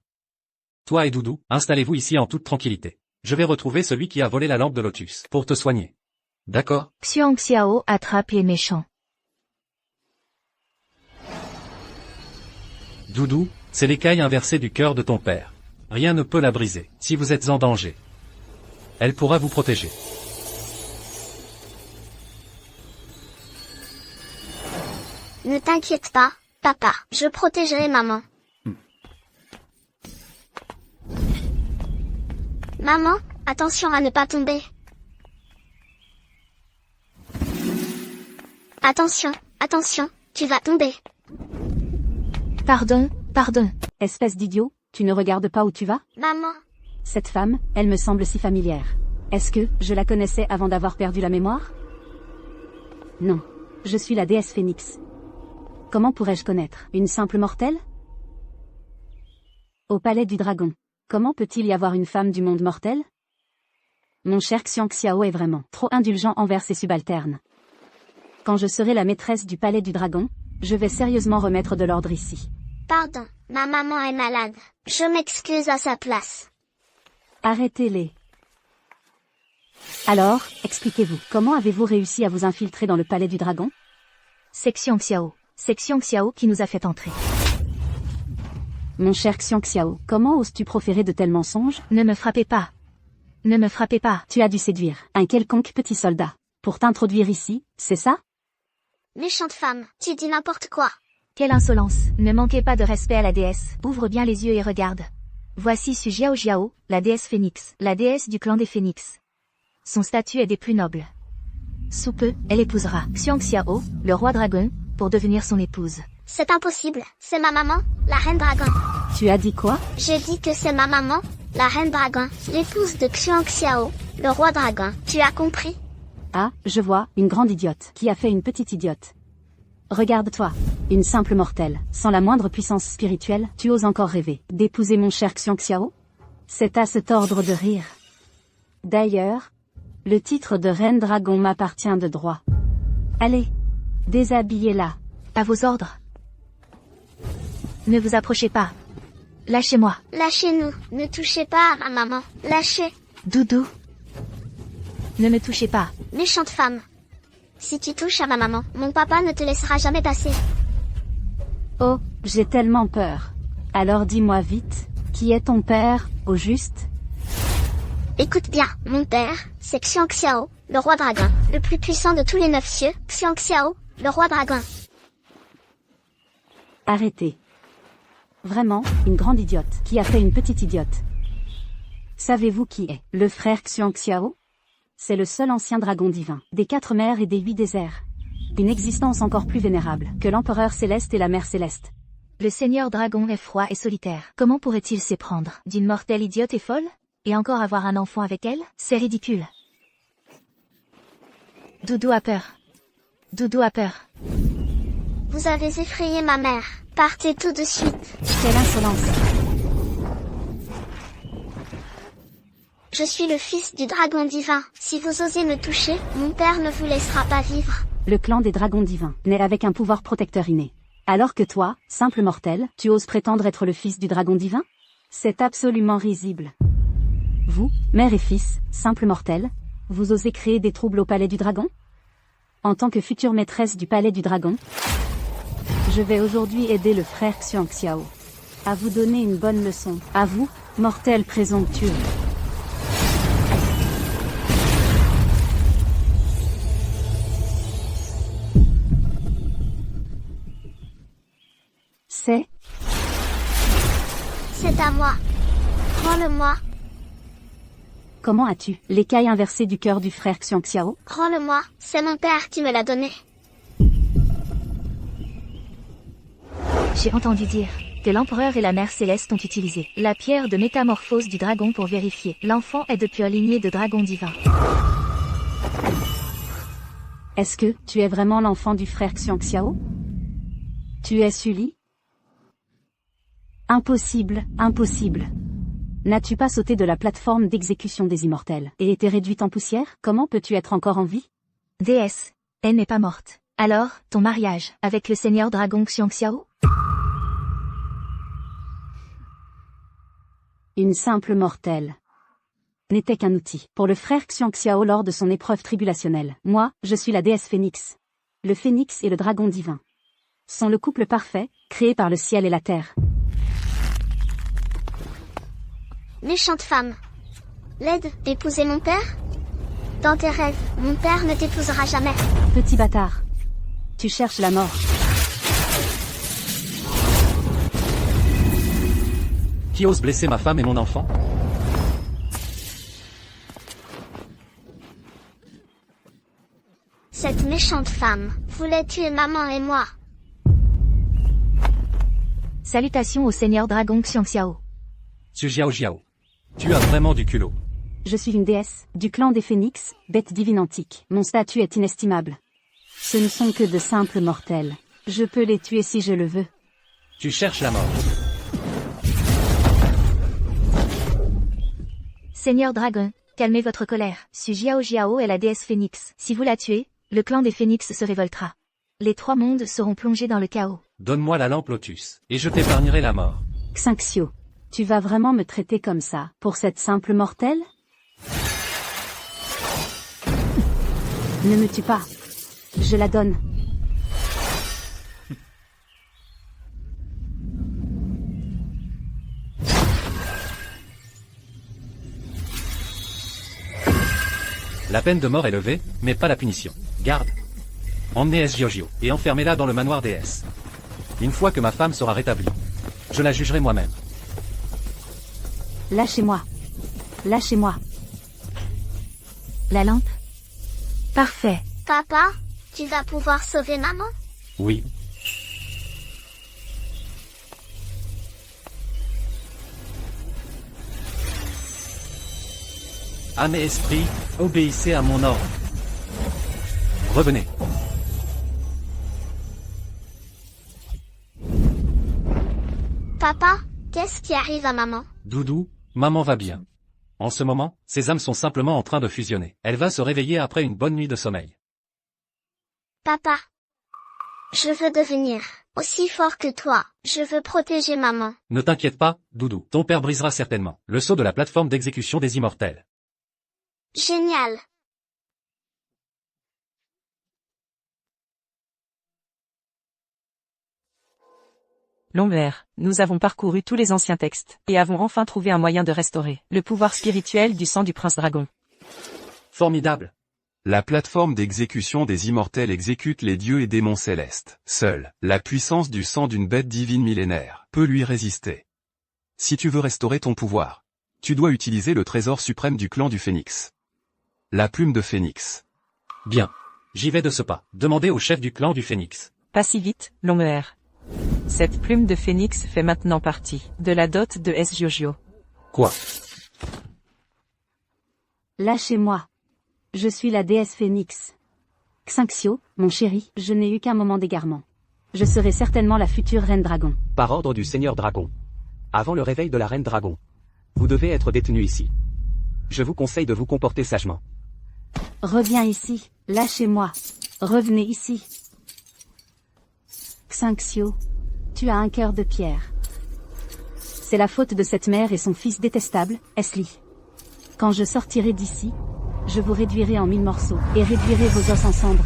[SPEAKER 2] Toi et Doudou, installez-vous ici en toute tranquillité. Je vais retrouver celui qui a volé la lampe de lotus, pour te soigner. D'accord?
[SPEAKER 1] Xiao attrape les méchants.
[SPEAKER 2] Doudou, c'est l'écaille inversée du cœur de ton père. Rien ne peut la briser, si vous êtes en danger. Elle pourra vous protéger.
[SPEAKER 7] Ne t'inquiète pas, papa, je protégerai maman. Maman, attention à ne pas tomber. Attention, attention, tu vas tomber.
[SPEAKER 1] Pardon.
[SPEAKER 5] Espèce d'idiot, tu ne regardes pas où tu vas?
[SPEAKER 7] Maman,
[SPEAKER 5] Cette femme, elle me semble si familière. Est-ce que je la connaissais avant d'avoir perdu la mémoire? Non. Je suis la déesse Phénix. Comment pourrais-je connaître une simple mortelle? Au palais du dragon. Comment peut-il y avoir une femme du monde mortel? Mon cher Xiao est vraiment trop indulgent envers ses subalternes. Quand je serai la maîtresse du palais du dragon, je vais sérieusement remettre de l'ordre ici.
[SPEAKER 7] pardon, ma maman est malade. Je m'excuse à sa place.
[SPEAKER 5] Arrêtez-les. Alors, expliquez-vous, comment avez-vous réussi à vous infiltrer dans le palais du dragon?
[SPEAKER 1] Section Xiao. Section Xiao qui nous a fait entrer.
[SPEAKER 5] Mon cher Xiao, comment oses-tu proférer de tels mensonges?
[SPEAKER 1] Ne me frappez pas. Ne me frappez pas.
[SPEAKER 5] Tu as dû séduire un quelconque petit soldat pour t'introduire ici, c'est ça?
[SPEAKER 7] Méchante femme, tu dis n'importe quoi.
[SPEAKER 1] Quelle insolence. Ne manquez pas de respect à la déesse. Ouvre bien les yeux et regarde. Voici Su Jiao Jiao, la déesse phénix, la déesse du clan des phénix. Son statut est des plus nobles. Sous peu, elle épousera Xiang Xiao, le roi dragon, pour devenir son épouse.
[SPEAKER 7] C'est impossible, c'est ma maman, la reine dragon.
[SPEAKER 5] Tu as dit quoi?
[SPEAKER 7] J'ai dit que c'est ma maman, la reine dragon, l'épouse de Xiang Xiao, le roi dragon. Tu as compris?
[SPEAKER 5] Ah, je vois, une grande idiote qui a fait une petite idiote. Regarde-toi, une simple mortelle, sans la moindre puissance spirituelle, tu oses encore rêver d'épouser mon cher Xiang Xiao? C'est à se tordre de rire. D'ailleurs, le titre de reine dragon m'appartient de droit. Allez, déshabillez-la.
[SPEAKER 1] À vos ordres. Ne vous approchez pas. Lâchez-moi.
[SPEAKER 7] Lâchez-nous, ne touchez pas à ma maman. Lâchez.
[SPEAKER 1] Doudou. Ne me touchez pas.
[SPEAKER 7] Méchante femme. Si tu touches à ma maman, mon papa ne te laissera jamais passer.
[SPEAKER 5] Oh, j'ai tellement peur. Alors dis-moi vite, qui est ton père, au juste?
[SPEAKER 7] Écoute bien, mon père, c'est Xiang Xiao, le roi dragon, le plus puissant de tous les 9 cieux, Xiang Xiao, le roi dragon.
[SPEAKER 5] Arrêtez. Vraiment, une grande idiote qui a fait une petite idiote. Savez-vous qui est le frère Xiang Xiao? C'est le seul ancien dragon divin, des 4 mers et des 8 déserts. Une existence encore plus vénérable que l'empereur céleste et la mère céleste.
[SPEAKER 1] Le seigneur dragon est froid et solitaire. Comment pourrait-il s'éprendre d'une mortelle idiote et folle? Et encore avoir un enfant avec elle? C'est ridicule. Doudou a peur. Doudou a peur.
[SPEAKER 7] Vous avez effrayé ma mère. Partez tout de suite.
[SPEAKER 5] Quelle insolence!
[SPEAKER 7] Je suis le fils du dragon divin. Si vous osez me toucher, mon père ne vous laissera pas vivre.
[SPEAKER 5] Le clan des dragons divins, né avec un pouvoir protecteur inné. Alors que toi, simple mortel, tu oses prétendre être le fils du dragon divin? C'est absolument risible. Vous, mère et fils, simple mortel, vous osez créer des troubles au palais du dragon? En tant que future maîtresse du palais du dragon, je vais aujourd'hui aider le frère Xiang Xiao à vous donner une bonne leçon. À vous, mortel présomptueux.
[SPEAKER 7] C'est à moi. Rends-le-moi.
[SPEAKER 5] Comment as-tu l'écaille inversée du cœur du frère Xiang Xiao?
[SPEAKER 7] Rends-le-moi. C'est mon père qui me l'a donné.
[SPEAKER 1] J'ai entendu dire que l'empereur et la mère céleste ont utilisé la pierre de métamorphose du dragon pour vérifier. L'enfant est de pure lignée de dragon divin.
[SPEAKER 5] Est-ce que tu es vraiment l'enfant du frère Xiang Xiao? Tu es Sully? Impossible, impossible. N'as-tu pas sauté de la plateforme d'exécution des immortels et été réduite en poussière? Comment peux-tu être encore en vie?
[SPEAKER 1] Déesse, elle n'est pas morte. Alors, ton mariage avec le seigneur dragon Xiang Xiao?
[SPEAKER 5] Une simple mortelle n'était qu'un outil pour le frère Xiang Xiao lors de son épreuve tribulationnelle. Moi, je suis la déesse Phénix. Le Phénix et le dragon divin sont le couple parfait, créé par le ciel et la terre.
[SPEAKER 7] Méchante femme. L'aide d'épouser mon père? Dans tes rêves, mon père ne t'épousera jamais.
[SPEAKER 5] Petit bâtard. Tu cherches la mort.
[SPEAKER 2] Qui ose blesser ma femme et mon enfant?
[SPEAKER 7] Cette méchante femme voulait tuer maman et moi.
[SPEAKER 1] Salutations au seigneur dragon Xiang Xiao.
[SPEAKER 2] Su Jiao Jiao. Tu as vraiment du culot.
[SPEAKER 5] Je suis une déesse, du clan des phénix, bête divine antique. Mon statut est inestimable. Ce ne sont que de simples mortels. Je peux les tuer si je le veux.
[SPEAKER 2] Tu cherches la mort.
[SPEAKER 1] Seigneur dragon, calmez votre colère. Su Jiao Jiao est la déesse phénix. Si vous la tuez, le clan des phénix se révoltera. Les 3 mondes seront plongés dans le chaos.
[SPEAKER 2] Donne-moi la lampe Lotus, et je t'épargnerai la mort.
[SPEAKER 5] Xinxiu, Tu vas vraiment me traiter comme ça, pour cette simple mortelle? Ne me tue pas. Je la donne.
[SPEAKER 2] La peine de mort est levée, mais pas la punition. Garde. Emmenez Giorgio, et enfermez-la dans le manoir déesse. Une fois que ma femme sera rétablie, je la jugerai moi-même.
[SPEAKER 5] Lâchez-moi. Lâchez-moi.
[SPEAKER 1] La lampe? Parfait.
[SPEAKER 7] Papa, tu vas pouvoir sauver maman?
[SPEAKER 2] Oui. Âme et esprit, obéissez à mon ordre. Revenez.
[SPEAKER 7] Papa, qu'est-ce qui arrive à maman?
[SPEAKER 2] Doudou, maman va bien. En ce moment, ses âmes sont simplement en train de fusionner. Elle va se réveiller après une bonne nuit de sommeil.
[SPEAKER 7] Papa, je veux devenir aussi fort que toi. Je veux protéger maman.
[SPEAKER 2] Ne t'inquiète pas, Doudou. Ton père brisera certainement le sceau de la plateforme d'exécution des immortels.
[SPEAKER 7] Génial.
[SPEAKER 3] Lomber, nous avons parcouru tous les anciens textes, et avons enfin trouvé un moyen de restaurer le pouvoir spirituel du sang du prince dragon.
[SPEAKER 2] Formidable.
[SPEAKER 6] La plateforme d'exécution des immortels exécute les dieux et démons célestes. Seule, la puissance du sang d'une bête divine millénaire peut lui résister. Si tu veux restaurer ton pouvoir, tu dois utiliser le trésor suprême du clan du Phénix. La plume de Phénix.
[SPEAKER 2] Bien. J'y vais de ce pas. Demandez au chef du clan du Phénix.
[SPEAKER 3] Pas si vite, Lomber. Cette plume de phénix fait maintenant partie de la dot de Giorgio.
[SPEAKER 2] Quoi?
[SPEAKER 5] Lâchez-moi. Je suis la déesse Phénix. Xinxio, mon chéri, je n'ai eu qu'un moment d'égarement. Je serai certainement la future reine dragon.
[SPEAKER 4] Par ordre du Seigneur Dragon. Avant le réveil de la Reine Dragon. Vous devez être détenu ici. Je vous conseille de vous comporter sagement.
[SPEAKER 5] Reviens ici, lâchez-moi. Revenez ici. Xinxio, tu as un cœur de pierre. C'est la faute de cette mère et son fils détestable, Esli. Quand je sortirai d'ici, je vous réduirai en 1000 morceaux, et réduirai vos os en cendres.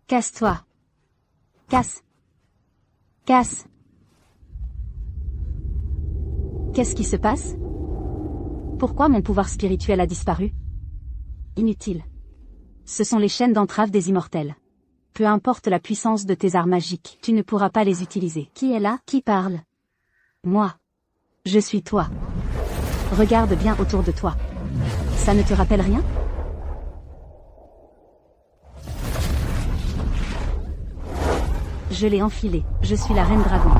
[SPEAKER 5] Casse-toi. Casse. Casse. Qu'est-ce qui se passe? Pourquoi mon pouvoir spirituel a disparu? Inutile. Ce sont les chaînes d'entrave des immortels. Peu importe la puissance de tes arts magiques, tu ne pourras pas les utiliser. Qui est là? Qui parle? Moi. Je suis toi. Regarde bien autour de toi. Ça ne te rappelle rien? Je l'ai enfilé. Je suis la reine dragon.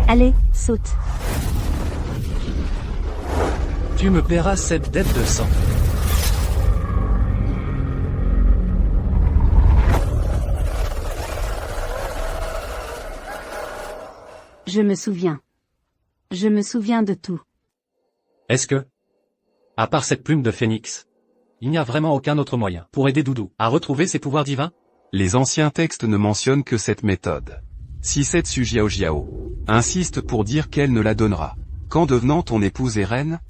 [SPEAKER 5] Allez, saute.
[SPEAKER 2] Tu me paieras cette dette de sang.
[SPEAKER 5] Je me souviens. Je me souviens de tout.
[SPEAKER 2] Est-ce que, à part cette plume de phénix, il n'y a vraiment aucun autre moyen pour aider Doudou à retrouver ses pouvoirs divins?
[SPEAKER 6] Les anciens textes ne mentionnent que cette méthode. Si Setsu Jiao insiste pour dire qu'elle ne la donnera qu'en devenant ton épouse et reine.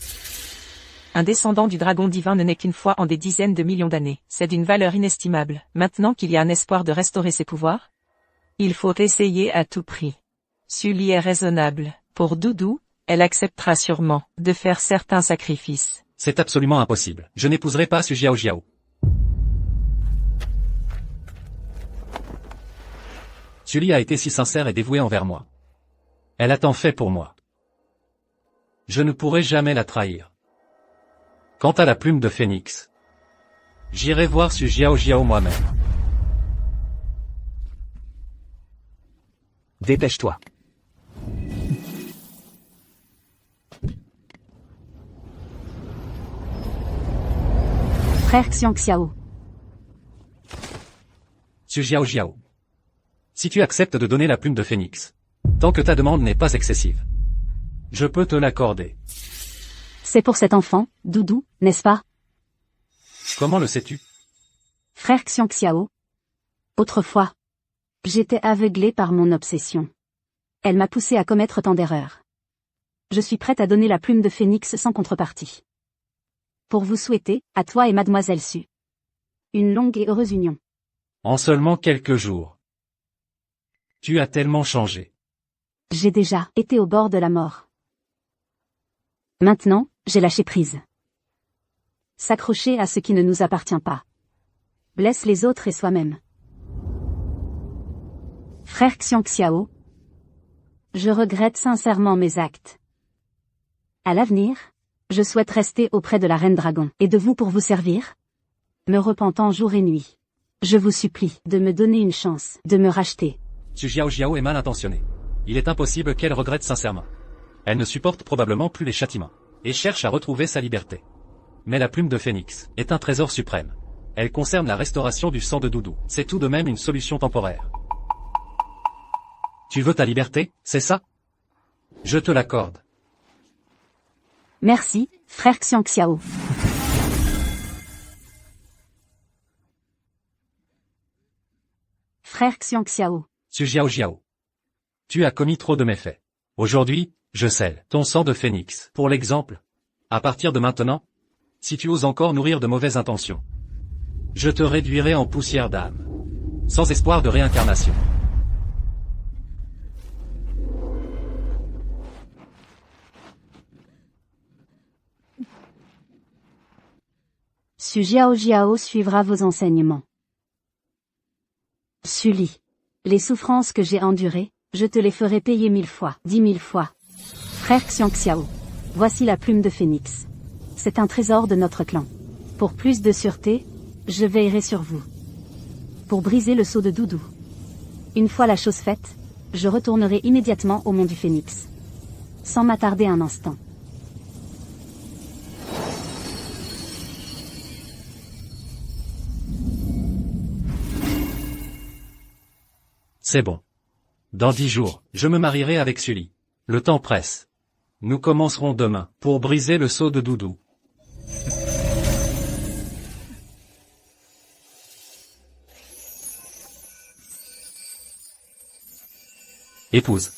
[SPEAKER 3] Un descendant du dragon divin ne naît qu'une fois en des dizaines de millions d'années. C'est d'une valeur inestimable. Maintenant qu'il y a un espoir de restaurer ses pouvoirs, il faut essayer à tout prix. Sully est raisonnable. Pour Doudou, elle acceptera sûrement de faire certains sacrifices.
[SPEAKER 2] C'est absolument impossible. Je n'épouserai pas Su Jiao. Sully a été si sincère et dévouée envers moi. Elle a tant fait pour moi. Je ne pourrai jamais la trahir. Quant à la plume de phénix, j'irai voir Su Jiao moi-même.
[SPEAKER 4] Dépêche-toi.
[SPEAKER 5] Frère Xiangxiao.
[SPEAKER 2] Su Jiao. Si tu acceptes de donner la plume de phénix, tant que ta demande n'est pas excessive, je peux te l'accorder.
[SPEAKER 5] C'est pour cet enfant, Doudou, n'est-ce pas?
[SPEAKER 2] Comment le sais-tu?
[SPEAKER 5] Frère Xiangxiao. Autrefois. J'étais aveuglée par mon obsession. Elle m'a poussée à commettre tant d'erreurs. Je suis prête à donner la plume de phénix sans contrepartie. Pour vous souhaiter, à toi et mademoiselle Su, une longue et heureuse union.
[SPEAKER 2] En seulement quelques jours. Tu as tellement changé.
[SPEAKER 5] J'ai déjà été au bord de la mort. Maintenant, j'ai lâché prise. S'accrocher à ce qui ne nous appartient pas blesse les autres et soi-même. Frère Xiangxiao, je regrette sincèrement mes actes. À l'avenir, je souhaite rester auprès de la Reine Dragon et de vous pour vous servir, me repentant jour et nuit. Je vous supplie de me donner une chance, de me racheter.
[SPEAKER 2] Su Xiaoxiao est mal intentionnée. Il est impossible qu'elle regrette sincèrement. Elle ne supporte probablement plus les châtiments, et cherche à retrouver sa liberté. Mais la plume de phénix est un trésor suprême. Elle concerne la restauration du sang de Doudou. C'est tout de même une solution temporaire. Tu veux ta liberté, c'est ça? Je te l'accorde.
[SPEAKER 5] Merci, frère Xiangxiao. Frère Xiangxiao.
[SPEAKER 2] Su Xiaoxiao. Tu as commis trop de méfaits. Aujourd'hui, je scelle ton sang de phénix. Pour l'exemple, à partir de maintenant, si tu oses encore nourrir de mauvaises intentions, je te réduirai en poussière d'âme, sans espoir de réincarnation.
[SPEAKER 5] Su Xiaoxiao suivra vos enseignements. Sully. Les souffrances que j'ai endurées, je te les ferai payer 1000 fois, 10 000 fois. Frère Xiangxiao. Voici la plume de phénix. C'est un trésor de notre clan. Pour plus de sûreté, je veillerai sur vous. Pour briser le sceau de Doudou. Une fois la chose faite, je retournerai immédiatement au mont du Phénix. Sans m'attarder un instant.
[SPEAKER 2] C'est bon. Dans 10 jours, je me marierai avec Sully. Le temps presse. Nous commencerons demain, pour briser le sceau de Doudou. Épouse.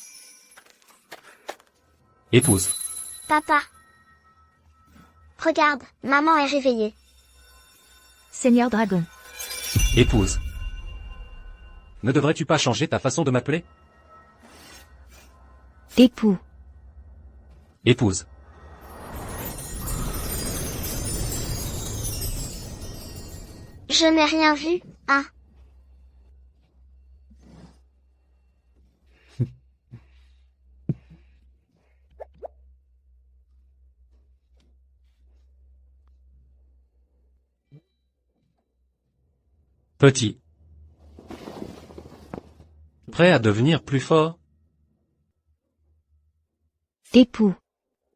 [SPEAKER 2] Épouse.
[SPEAKER 7] Papa. Regarde, maman est réveillée.
[SPEAKER 1] Seigneur Dragon.
[SPEAKER 2] Épouse. Ne devrais-tu pas changer ta façon de m'appeler?
[SPEAKER 1] Époux.
[SPEAKER 2] Épouse.
[SPEAKER 7] Je n'ai rien vu, hein.
[SPEAKER 2] Petit. Prêt à devenir plus fort?
[SPEAKER 1] Époux.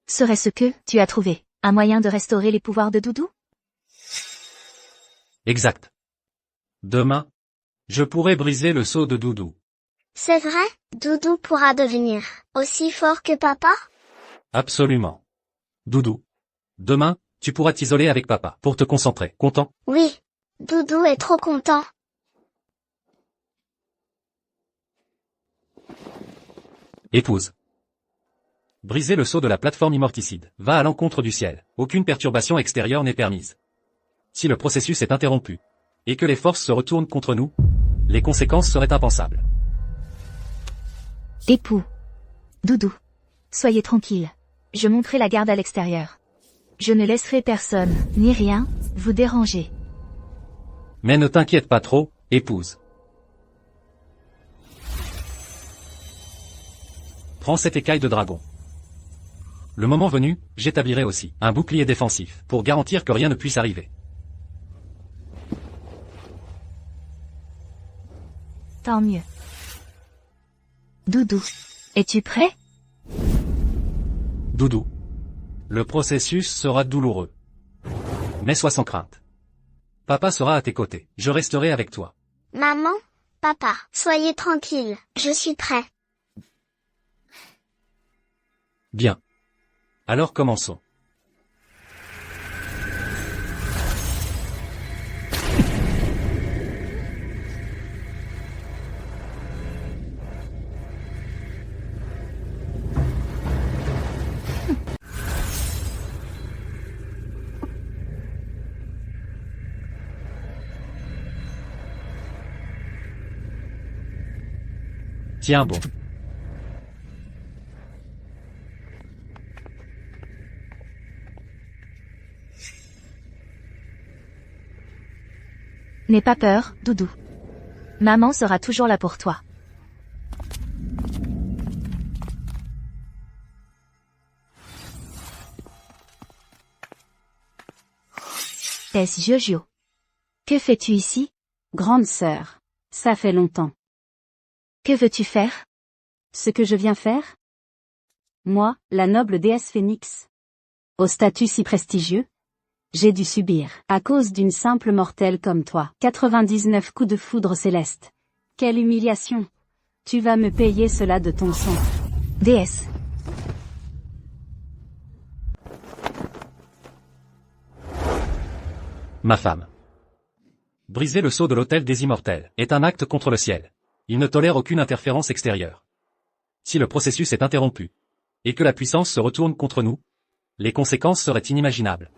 [SPEAKER 1] Serait-ce que tu as trouvé un moyen de restaurer les pouvoirs de Doudou?
[SPEAKER 2] Exact. Demain, je pourrai briser le sceau de Doudou.
[SPEAKER 7] C'est vrai, Doudou pourra devenir aussi fort que papa?
[SPEAKER 2] Absolument. Doudou. Demain, tu pourras t'isoler avec papa pour te concentrer. Content?
[SPEAKER 7] Oui. Doudou est trop content.
[SPEAKER 2] Épouse. Briser le sceau de la plateforme immorticide va à l'encontre du ciel. Aucune perturbation extérieure n'est permise. Si le processus est interrompu, et que les forces se retournent contre nous, les conséquences seraient impensables.
[SPEAKER 1] Époux. Doudou. Soyez tranquille. Je monterai la garde à l'extérieur. Je ne laisserai personne, ni rien, vous déranger.
[SPEAKER 2] Mais ne t'inquiète pas trop, épouse. Prends cette écaille de dragon. Le moment venu, j'établirai aussi un bouclier défensif pour garantir que rien ne puisse arriver.
[SPEAKER 1] Tant mieux. Doudou. Es-tu prêt?
[SPEAKER 2] Doudou. Le processus sera douloureux. Mais sois sans crainte. Papa sera à tes côtés. Je resterai avec toi.
[SPEAKER 7] Maman, papa, soyez tranquilles, je suis prêt.
[SPEAKER 2] Bien. Alors commençons. Tiens bon.
[SPEAKER 1] N'aie pas peur, Doudou. Maman sera toujours là pour toi. Est-ce Jojo? Que fais-tu ici?
[SPEAKER 5] Grande sœur. Ça fait longtemps.
[SPEAKER 1] Que veux-tu faire?
[SPEAKER 5] Ce que je viens faire? Moi, la noble déesse Phénix. Au statut si prestigieux? J'ai dû subir, à cause d'une simple mortelle comme toi, 99 coups de foudre céleste. Quelle humiliation! Tu vas me payer cela de ton sang.
[SPEAKER 1] Déesse.
[SPEAKER 2] Ma femme. Briser le sceau de l'autel des immortels est un acte contre le ciel. Il ne tolère aucune interférence extérieure. Si le processus est interrompu, et que la puissance se retourne contre nous, les conséquences seraient inimaginables.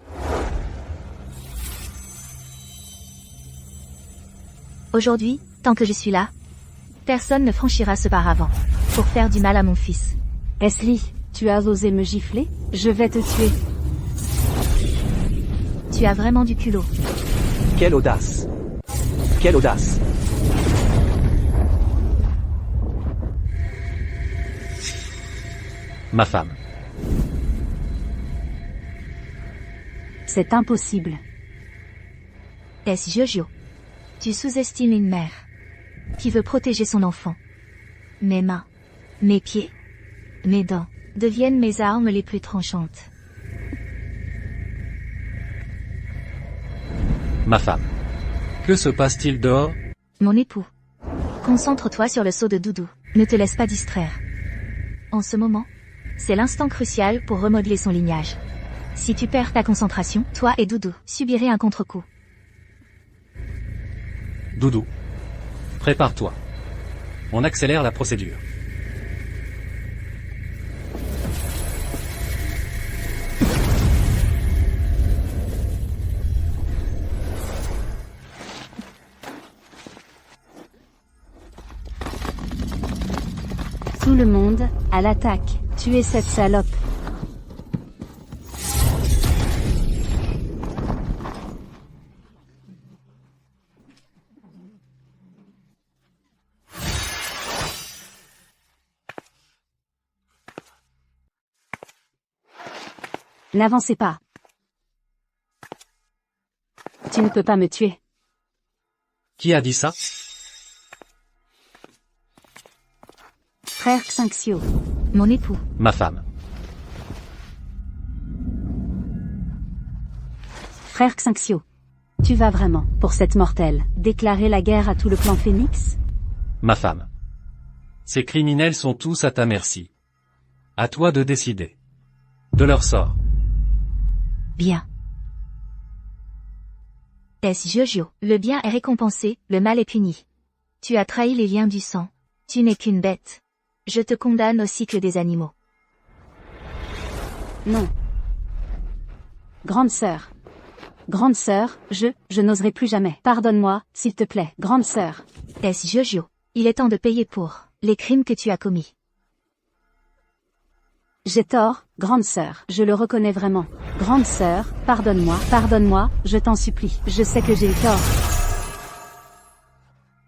[SPEAKER 1] Aujourd'hui, tant que je suis là, personne ne franchira ce paravent pour faire du mal à mon fils.
[SPEAKER 5] Esli, tu as osé me gifler? Je vais te tuer.
[SPEAKER 1] Tu as vraiment du culot.
[SPEAKER 4] Quelle audace! Quelle audace!
[SPEAKER 2] Ma femme.
[SPEAKER 5] C'est impossible.
[SPEAKER 1] Est-ce Jojo? Tu sous-estimes une mère qui veut protéger son enfant. Mes mains, mes pieds, mes dents deviennent mes armes les plus tranchantes.
[SPEAKER 2] Ma femme. Que se passe-t-il dehors?
[SPEAKER 1] Mon époux. Concentre-toi sur le seau de Doudou. Ne te laisse pas distraire. En ce moment, c'est l'instant crucial pour remodeler son lignage. Si tu perds ta concentration, toi et Doudou subirez un contre-coup.
[SPEAKER 2] Doudou. Prépare-toi. On accélère la procédure.
[SPEAKER 5] Tout le monde, à l'attaque, tuez cette salope. N'avancez pas. Tu ne peux pas me tuer.
[SPEAKER 2] Qui a dit ça?
[SPEAKER 5] Frère Xinxio.
[SPEAKER 1] Mon époux.
[SPEAKER 2] Ma femme.
[SPEAKER 5] Frère Xinxio. Tu vas vraiment, pour cette mortelle, déclarer la guerre à tout le clan Phénix?
[SPEAKER 2] Ma femme. Ces criminels sont tous à ta merci. À toi de décider de leur sort.
[SPEAKER 1] Bien. Est-ce Jojo? Le bien est récompensé, le mal est puni. Tu as trahi les liens du sang. Tu n'es qu'une bête. Je te condamne au cycle des animaux.
[SPEAKER 5] Non. Grande sœur. Grande sœur, je n'oserai plus jamais. Pardonne-moi, s'il te plaît. Grande sœur.
[SPEAKER 1] Est-ce Jojo? Il est temps de payer pour les crimes que tu as commis.
[SPEAKER 5] J'ai tort, grande sœur. Je le reconnais vraiment. Grande sœur, pardonne-moi, je t'en supplie. Je sais que j'ai eu tort.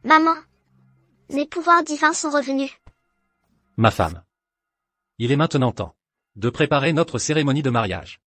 [SPEAKER 7] Maman. Mes pouvoirs divins sont revenus.
[SPEAKER 2] Ma femme. Il est maintenant temps de préparer notre cérémonie de mariage.